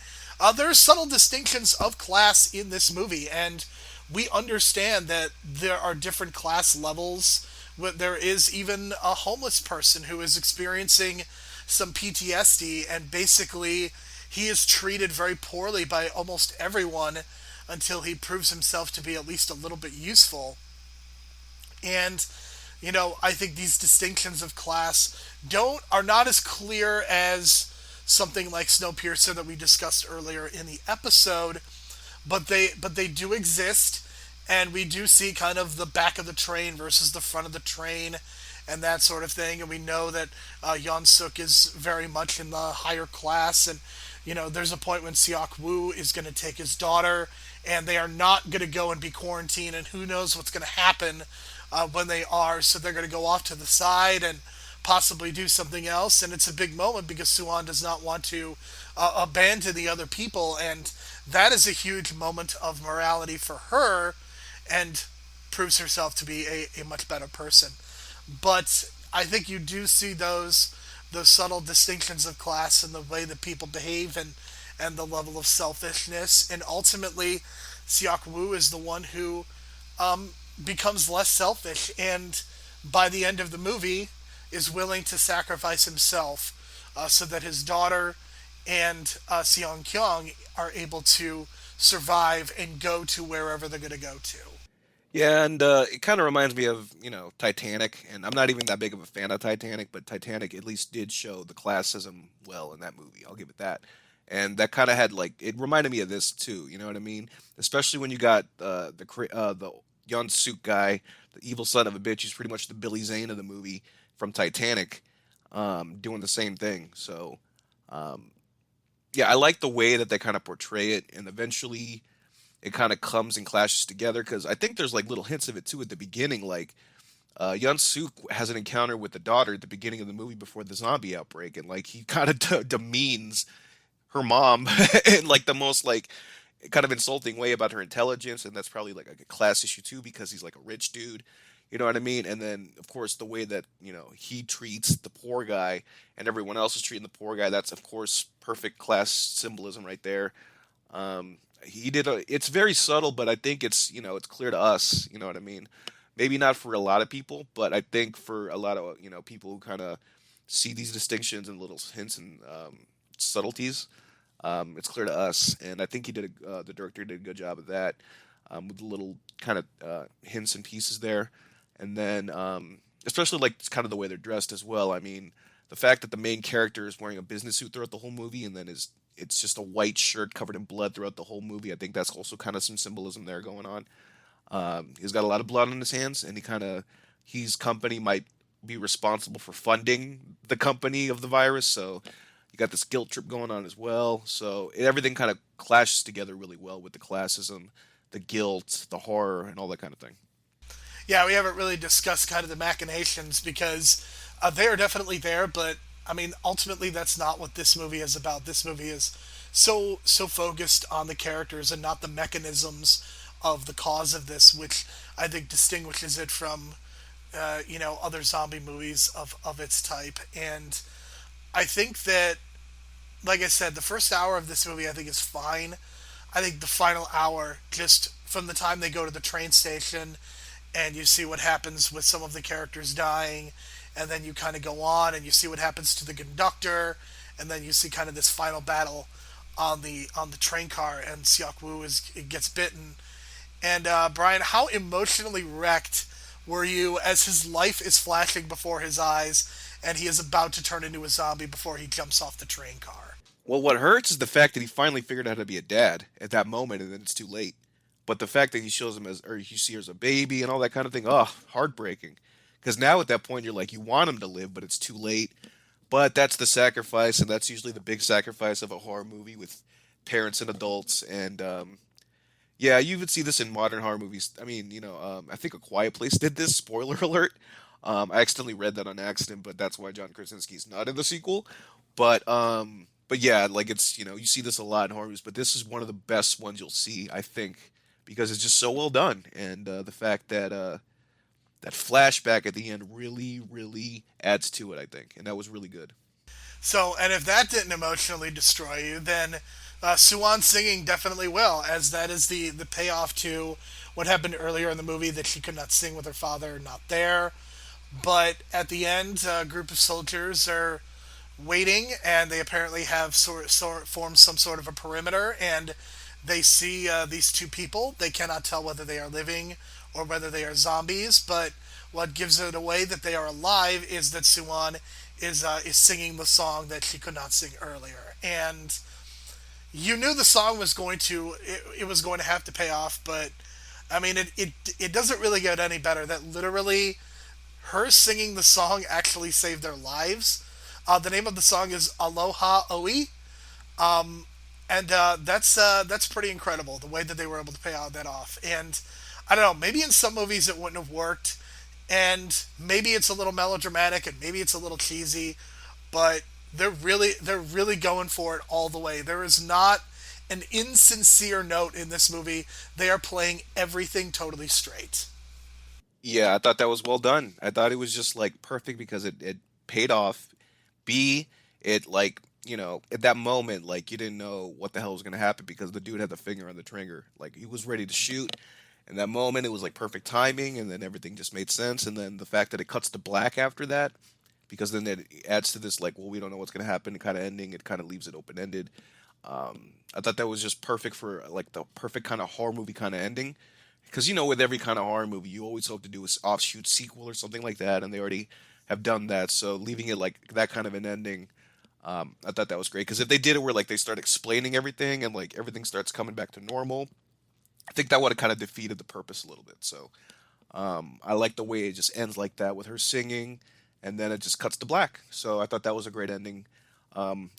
There are subtle distinctions of class in this movie, and we understand that there are different class levels. There is even a homeless person who is experiencing some PTSD, and basically he is treated very poorly by almost everyone until he proves himself to be at least a little bit useful. And I think these distinctions of class are not as clear as something like Snowpiercer that we discussed earlier in the episode, but they do exist, and we do see kind of the back of the train versus the front of the train and that sort of thing. And we know that Yeon Suk is very much in the higher class, and there's a point when Seok Woo is going to take his daughter, and they are not going to go and be quarantined, and who knows what's going to happen when they are. So they're going to go off to the side and possibly do something else, and it's a big moment because Suwon does not want to abandon the other people, and that is a huge moment of morality for her, and proves herself to be a much better person. But I think you do see those subtle distinctions of class and the way that people behave, and the level of selfishness, and ultimately Seok Woo is the one who becomes less selfish, and by the end of the movie is willing to sacrifice himself so that his daughter and Seong Kyung are able to survive and go to wherever they're going to go to. Yeah, and it kind of reminds me of, Titanic, and I'm not even that big of a fan of Titanic, but Titanic at least did show the classism well in that movie. I'll give it that. And that kind of had, it reminded me of this too, you know what I mean? Especially when you got the Yeon Suk guy, the evil son of a bitch, he's pretty much the Billy Zane of the movie from Titanic, doing the same thing. So, yeah, I like the way that they kind of portray it, and eventually it kind of comes and clashes together, because I think there's little hints of it too at the beginning. Yeon Suk has an encounter with the daughter at the beginning of the movie before the zombie outbreak, and he kind of demeans her mom in the most kind of insulting way about her intelligence, and that's probably a class issue too, because he's a rich dude, you know what I mean? And then of course the way that he treats the poor guy and everyone else is treating the poor guy, that's of course perfect class symbolism right there. It's very subtle, but I think it's it's clear to us, you know what I mean? Maybe not for a lot of people, but I think for a lot of people who kind of see these distinctions and little hints and subtleties, it's clear to us, and I think the director did a good job of that, with the little kind of hints and pieces there, and then especially kind of the way they're dressed as well. I mean, the fact that the main character is wearing a business suit throughout the whole movie, and then it's just a white shirt covered in blood throughout the whole movie. I think that's also kind of some symbolism there going on. He's got a lot of blood on his hands, and his company might be responsible for funding the company of the virus, so you got this guilt trip going on as well. So everything kind of clashes together really well with the classism, the guilt, the horror, and all that kind of thing. Yeah, we haven't really discussed kind of the machinations, because they are definitely there, but I mean, ultimately that's not what this movie is about. This movie is so focused on the characters and not the mechanisms of the cause of this, which I think distinguishes it from other zombie movies of its type. And I think that, like I said, the first hour of this movie I think is fine. I think the final hour, just from the time they go to the train station and you see what happens with some of the characters dying, and then you kind of go on and you see what happens to the conductor, and then you see kind of this final battle on the train car, and Seok Woo gets bitten. And Brian, how emotionally wrecked were you as his life is flashing before his eyes and he is about to turn into a zombie before he jumps off the train car? Well, what hurts is the fact that he finally figured out how to be a dad at that moment, and then it's too late. But the fact that he shows him or you see her as a baby and all that kind of thing, heartbreaking. Because now at that point you're you want him to live, but it's too late. But that's the sacrifice, and that's usually the big sacrifice of a horror movie with parents and adults. And Yeah, you even see this in modern horror movies. I mean, I think A Quiet Place did this. Spoiler alert. I accidentally read that on accident, but that's why John Krasinski's not in the sequel. But yeah, like it's you see this a lot in horror movies, but this is one of the best ones you'll see, I think, because it's just so well done, and the fact that that flashback at the end really, really adds to it, I think, and that was really good. So, and if that didn't emotionally destroy you, then Suwan singing definitely will, as that is the payoff to what happened earlier in the movie that she could not sing with her father not there. But at the end, a group of soldiers are waiting, and they apparently have formed some sort of a perimeter, and they see these two people. They cannot tell whether they are living or whether they are zombies, but what gives it away that they are alive is that Suwan is singing the song that she could not sing earlier, and you knew the song was it was going to have to pay off, but I mean it doesn't really get any better. That literally her singing the song actually saved their lives. The name of the song is Aloha Oi, and that's pretty incredible the way that they were able to pay all that off. And I don't know, maybe in some movies it wouldn't have worked, and maybe it's a little melodramatic, and maybe it's a little cheesy, but they're really going for it all the way. There is not an insincere note in this movie. They are playing everything totally straight. Yeah, I thought that was well done. I thought it was just like perfect because it paid off. B, it like, at that moment, like you didn't know what the hell was gonna happen because the dude had the finger on the trigger. Like he was ready to shoot. In that moment, it was like perfect timing, and then everything just made sense. And then the fact that it cuts to black after that, because then it adds to this like, well, we don't know what's gonna happen kind of ending. It kind of leaves it open ended. I thought that was just perfect for like the perfect kind of horror movie kind of ending. Because with every kind of horror movie, you always hope to do an offshoot sequel or something like that, and they already have done that. So leaving it like that kind of an ending, I thought that was great. Because if they did it where like they start explaining everything and like everything starts coming back to normal, I think that would have kind of defeated the purpose a little bit. So I like the way it just ends like that with her singing, and then it just cuts to black. So I thought that was a great ending.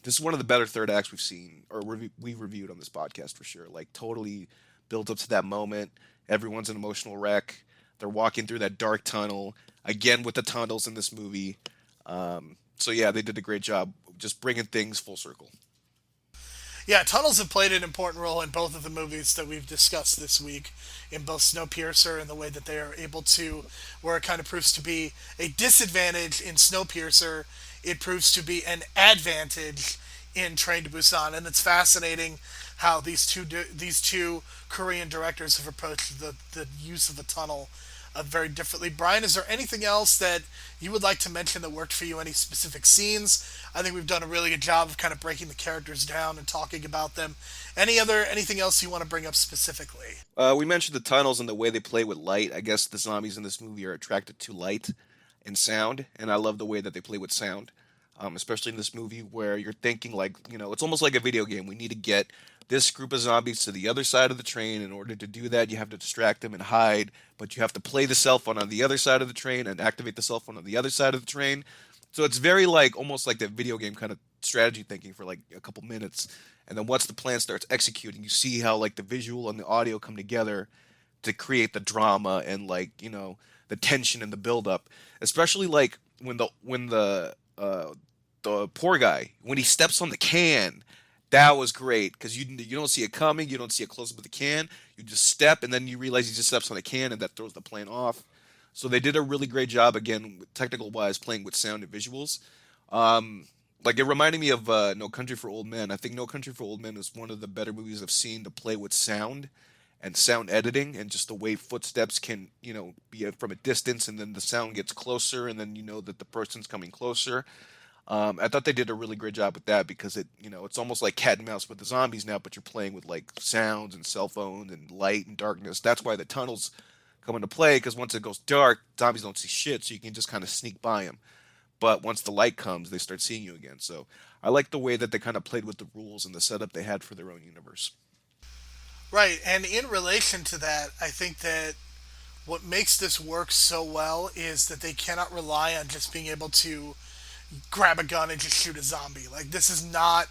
This is one of the better third acts we've seen or we've reviewed on this podcast for sure. Like totally built up to that moment. Everyone's an emotional wreck. They're walking through that dark tunnel again with the tunnels in this movie. So yeah, they did a great job just bringing things full circle. Yeah, tunnels have played an important role in both of the movies that we've discussed this week, in both Snowpiercer and the way that they are able to, where it kind of proves to be a disadvantage in Snowpiercer, it proves to be an advantage in Train to Busan, and it's fascinating how these two Korean directors have approached the use of the tunnel very differently. Brian, is there anything else that you would like to mention that worked for you? Any specific scenes? I think we've done a really good job of kind of breaking the characters down and talking about them. Anything else you want to bring up specifically? We mentioned the tunnels and the way they play with light. I guess the zombies in this movie are attracted to light and sound, and I love the way that they play with sound. Especially in this movie where you're thinking like, it's almost like a video game. We need to get this group of zombies to the other side of the train. In order to do that, you have to distract them and hide, but you have to play the cell phone on the other side of the train and activate the cell phone on the other side of the train. So it's very like almost like that video game kind of strategy thinking for like a couple minutes. And then once the plan starts executing, you see how like the visual and the audio come together to create the drama and like, the tension and the build up. Especially like when the poor guy when he steps on the can, that was great because you don't see it coming, you don't see a close up of the can, you just step and then you realize he just steps on the can and that throws the plane off. So they did a really great job again, technical wise, playing with sound and visuals. Like it reminded me of No Country for Old Men. I think No Country for Old Men is one of the better movies I've seen to play with sound and sound editing and just the way footsteps can be from a distance and then the sound gets closer and then you know that the person's coming closer. I thought they did a really great job with that because it's almost like cat and mouse with the zombies now, but you're playing with like sounds and cell phones and light and darkness. That's why the tunnels come into play because once it goes dark, zombies don't see shit, so you can just kind of sneak by them. But once the light comes, they start seeing you again. So I like the way that they kind of played with the rules and the setup they had for their own universe. Right, and in relation to that, I think that what makes this work so well is that they cannot rely on just being able to grab a gun and just shoot a zombie. Like, this is not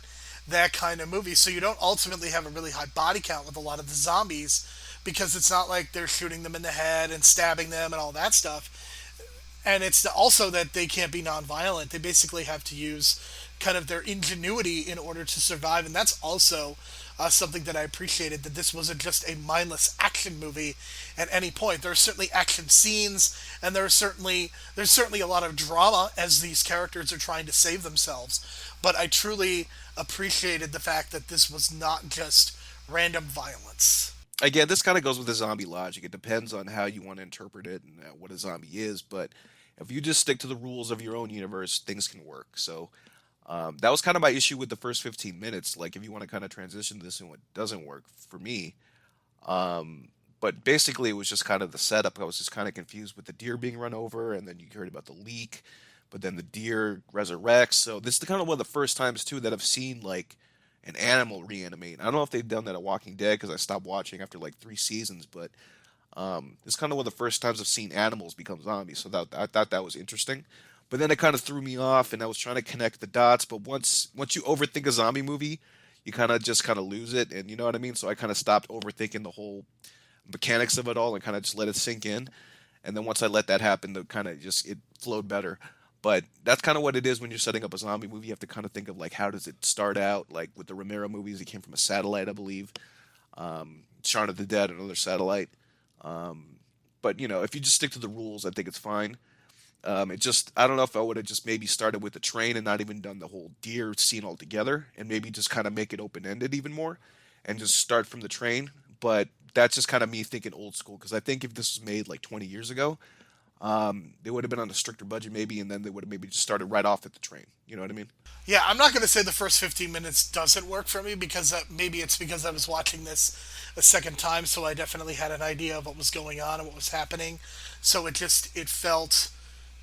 that kind of movie. So you don't ultimately have a really high body count with a lot of the zombies, because it's not like they're shooting them in the head and stabbing them and all that stuff. And it's also that they can't be nonviolent. They basically have to use kind of their ingenuity in order to survive, and that's also something that I appreciated. That this wasn't just a mindless action movie at any point. There are certainly action scenes, and there's certainly a lot of drama as these characters are trying to save themselves. But I truly appreciated the fact that this was not just random violence. Again, this kind of goes with the zombie logic. It depends on how you want to interpret it and what a zombie is. But if you just stick to the rules of your own universe, things can work. So that was kind of my issue with the first 15 minutes. Like, if you want to kind of transition this and what doesn't work for me. But basically, it was just kind of the setup. I was just kind of confused with the deer being run over, and then you heard about the leak, but then the deer resurrects. So this is kind of one of the first times too that I've seen like an animal reanimate. I don't know if they've done that at Walking Dead because I stopped watching after like 3 seasons, but it's kind of one of the first times I've seen animals become zombies. So that I thought that was interesting. But then it kind of threw me off, and I was trying to connect the dots. But once you overthink a zombie movie, you kind of lose it, and you know what I mean. So I kind of stopped overthinking the whole mechanics of it all and kind of just let it sink in. And then once I let that happen, the kind of just it flowed better. But that's kind of what it is when you're setting up a zombie movie. You have to kind of think of like how does it start out? Like with the Romero movies, it came from a satellite, I believe. Shaun of the Dead, another satellite. But you know, if you just stick to the rules, I think it's fine. It just I don't know if I would have just maybe started with the train and not even done the whole deer scene altogether, and maybe just kind of make it open ended even more, and just start from the train. But that's just kind of me thinking old school because I think if this was made like 20 years ago, they would have been on a stricter budget maybe, and then they would have maybe just started right off at the train. You know what I mean? Yeah, I'm not going to say the first 15 minutes doesn't work for me because maybe it's because I was watching this a second time, so I definitely had an idea of what was going on and what was happening. So it felt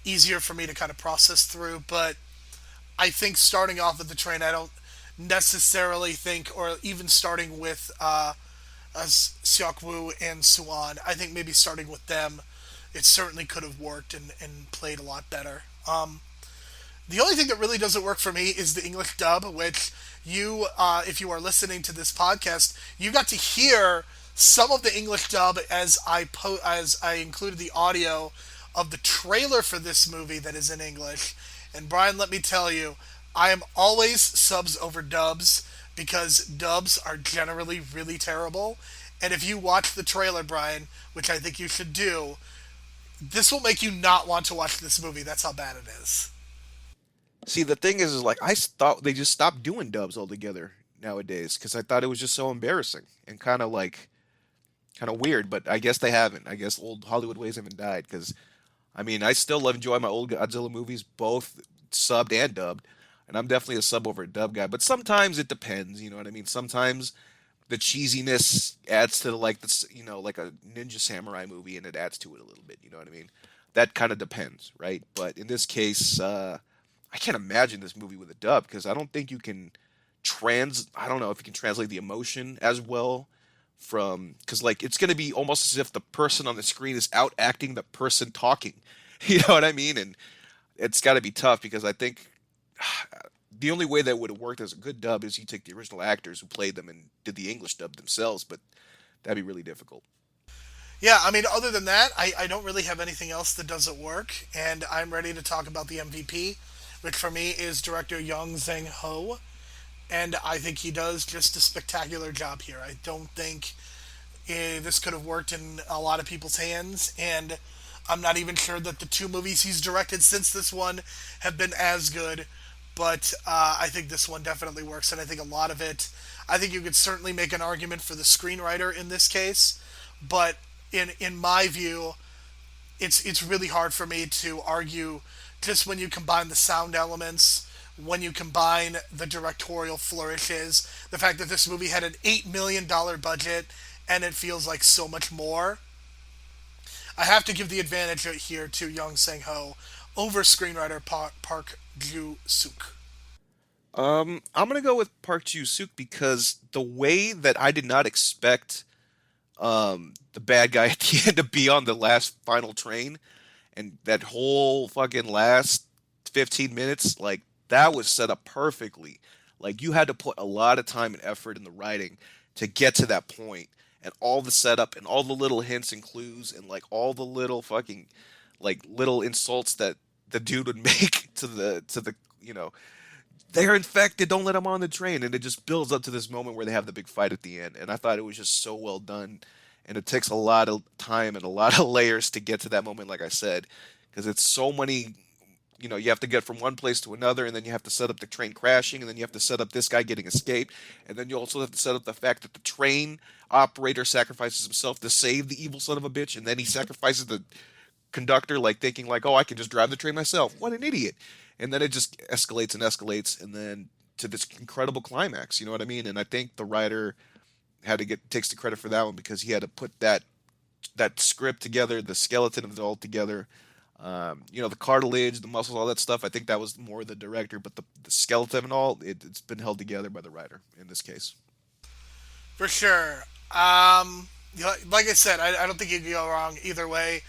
easier for me to kind of process through. But I think starting off at the train, I don't necessarily think, or even starting with as Seok-woo and Suan, I think maybe starting with them, it certainly could have worked and played a lot better. The only thing that really doesn't work for me is the English dub, which if you are listening to this podcast, you got to hear some of the English dub as I included the audio of the trailer for this movie that is in English. And Brian, let me tell you, I am always subs over dubs because dubs are generally really terrible. And if you watch the trailer, Brian, which I think you should do, this will make you not want to watch this movie. That's how bad it is. See, the thing is like I thought they just stopped doing dubs altogether nowadays because I thought it was just so embarrassing and kind of weird. But I guess they haven't. I guess old Hollywood ways haven't died because I mean I still enjoy my old Godzilla movies, both subbed and dubbed, and I'm definitely a sub over a dub guy. But sometimes it depends. You know what I mean? Sometimes the cheesiness adds to like this, you know, like a ninja samurai movie, and it adds to it a little bit. You know what I mean? That kind of depends, right? But in this case, I can't imagine this movie with a dub because I don't think you can I don't know if you can translate the emotion as well from because like it's gonna be almost as if the person on the screen is out acting the person talking. You know what I mean? And it's got to be tough because I think the only way that would have worked as a good dub is you take the original actors who played them and did the English dub themselves, but that'd be really difficult. Yeah, I mean, other than that, I don't really have anything else that doesn't work, and I'm ready to talk about the MVP, which for me is director Young Zhang-ho, and I think he does just a spectacular job here. I don't think this could have worked in a lot of people's hands, and I'm not even sure that the two movies he's directed since this one have been as good, but I think this one definitely works, and I think a lot of it, I think you could certainly make an argument for the screenwriter in this case, but in my view, it's really hard for me to argue just when you combine the sound elements, when you combine the directorial flourishes, the fact that this movie had an $8 million budget and it feels like so much more. I have to give the advantage here to Young Sang-ho over screenwriter Park Ju-suk. I'm gonna go with Park Ju-suk because the way that I did not expect the bad guy at the end to be on the last final train, and that whole fucking last 15 minutes, like that was set up perfectly. Like you had to put a lot of time and effort in the writing to get to that point, and all the setup and all the little hints and clues and like all the little fucking like little insults that the dude would make to the they're infected, don't let them on the train, and it just builds up to this moment where they have the big fight at the end, and I thought it was just so well done, and it takes a lot of time and a lot of layers to get to that moment, like I said, because it's so many. You have to get from one place to another, and then you have to set up the train crashing, and then you have to set up this guy getting escaped, and then you also have to set up the fact that the train operator sacrifices himself to save the evil son of a bitch, and then he sacrifices the conductor, like thinking like, oh, I can just drive the train myself. What an idiot! And then it just escalates and escalates, and then to this incredible climax. You know what I mean? And I think the writer takes the credit for that one because he had to put that script together, the skeleton of it all together. The cartilage, the muscles, all that stuff. I think that was more the director, but the skeleton and all, it's been held together by the writer in this case. For sure. Like I said, I don't think you can go wrong either way.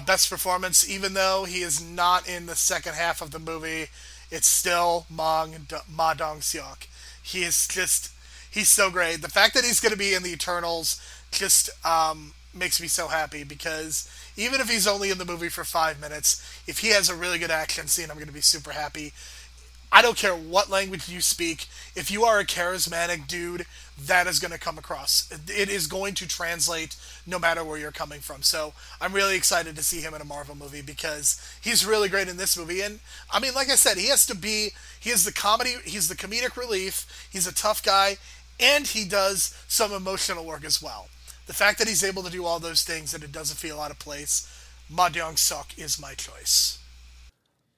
Best performance, even though he is not in the second half of the movie, it's still Ma Dong-seok. He's so great. The fact that he's going to be in the Eternals just makes me so happy because even if he's only in the movie for 5 minutes, if he has a really good action scene, I'm going to be super happy. I don't care what language you speak. If you are a charismatic dude, that is going to come across. It is going to translate no matter where you're coming from. So I'm really excited to see him in a Marvel movie because he's really great in this movie. And I mean, like I said, he is the comedy, he's the comedic relief, he's a tough guy, and he does some emotional work as well. The fact that he's able to do all those things and it doesn't feel out of place, Ma Dong-seok is my choice.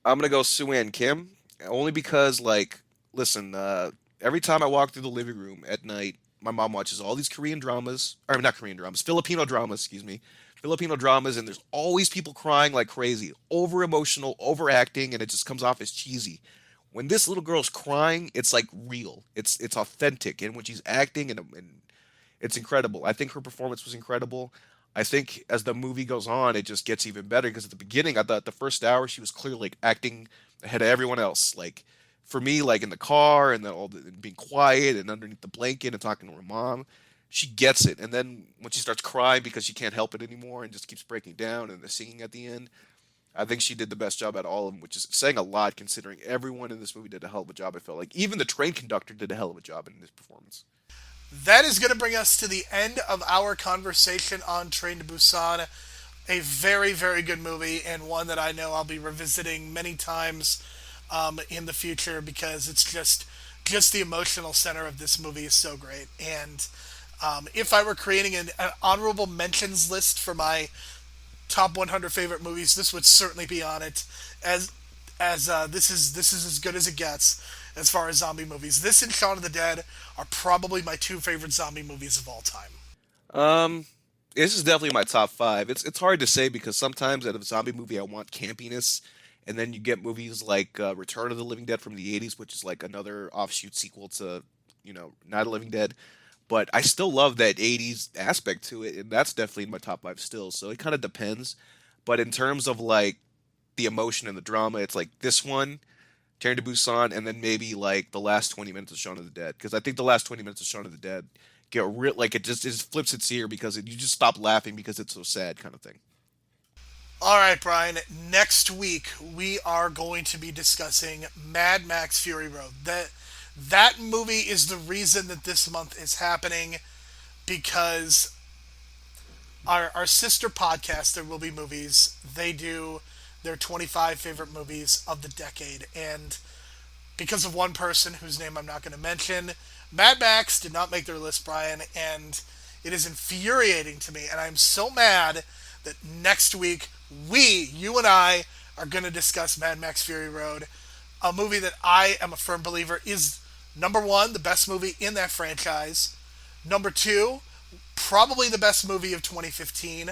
I'm gonna go Soo-Ann Kim, only because listen, every time I walk through the living room at night, my mom watches all these Korean dramas, or not Korean dramas, Filipino dramas, excuse me, Filipino dramas, and there's always people crying like crazy, over emotional, overacting, and it just comes off as cheesy. When this little girl's crying, it's like real, it's authentic, and when she's acting and it's incredible. I think her performance was incredible. I think as the movie goes on, it just gets even better because at the beginning, I thought the first hour she was clearly acting ahead of everyone else. Like for me, like in the car and being quiet and underneath the blanket and talking to her mom, she gets it. And then when she starts crying because she can't help it anymore and just keeps breaking down and the singing at the end, I think she did the best job at all of them, which is saying a lot considering everyone in this movie did a hell of a job. I felt like even the train conductor did a hell of a job in this performance. That is going to bring us to the end of our conversation on Train to Busan. A very, very good movie, and one that I know I'll be revisiting many times in the future because it's just the emotional center of this movie is so great. And if I were creating an honorable mentions list for my top 100 favorite movies, this would certainly be on it. As this is as good as it gets as far as zombie movies. This and Shaun of the Dead are probably my two favorite zombie movies of all time. This is definitely my top 5. It's hard to say because sometimes out of a zombie movie I want campiness, and then you get movies like Return of the Living Dead from the 80s, which is like another offshoot sequel to Night of the Living Dead. But I still love that 80s aspect to it, and that's definitely in my top 5 still. So it kind of depends. But in terms of like the emotion and the drama, it's like this one, Train to Busan, and then maybe like the last 20 minutes of Shaun of the Dead, because I think the last 20 minutes of Shaun of the Dead get real, like it just flips its ear because you just stop laughing because it's so sad, kind of thing. All right, Brian. Next week we are going to be discussing Mad Max Fury Road. That movie is the reason that this month is happening because our sister podcast, There Will Be Movies, they do their 25 favorite movies of the decade, and because of one person whose name I'm not going to mention, Mad Max did not make their list, Brian, and it is infuriating to me, and I'm so mad that next week you and I are going to discuss Mad Max Fury Road, a movie that I am a firm believer is number 1, the best movie in that franchise, number 2, probably the best movie of 2015,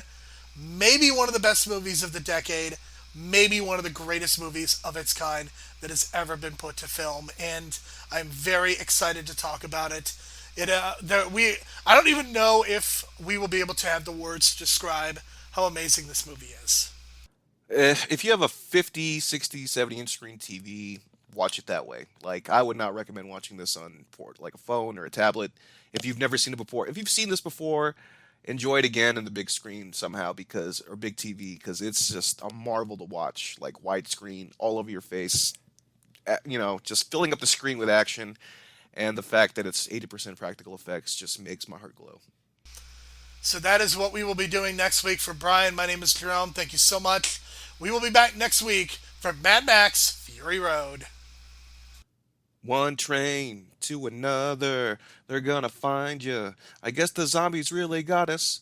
maybe one of the best movies of the decade, maybe one of the greatest movies of its kind that has ever been put to film, and I'm very excited to talk about it. I don't even know if we will be able to have the words to describe how amazing this movie is. If you have a 50, 60, 70-inch screen TV, watch it that way. Like, I would not recommend watching this on like a phone or a tablet if you've never seen it before. If you've seen this before, enjoy it again in the big screen somehow or big TV because it's just a marvel to watch. Like widescreen, all over your face, just filling up the screen with action, and the fact that it's 80% practical effects just makes my heart glow. So that is what we will be doing next week. For Brian, my name is Jerome. Thank you so much. We will be back next week for Mad Max Fury Road. One train to another, they're gonna find you. I guess the zombies really got us.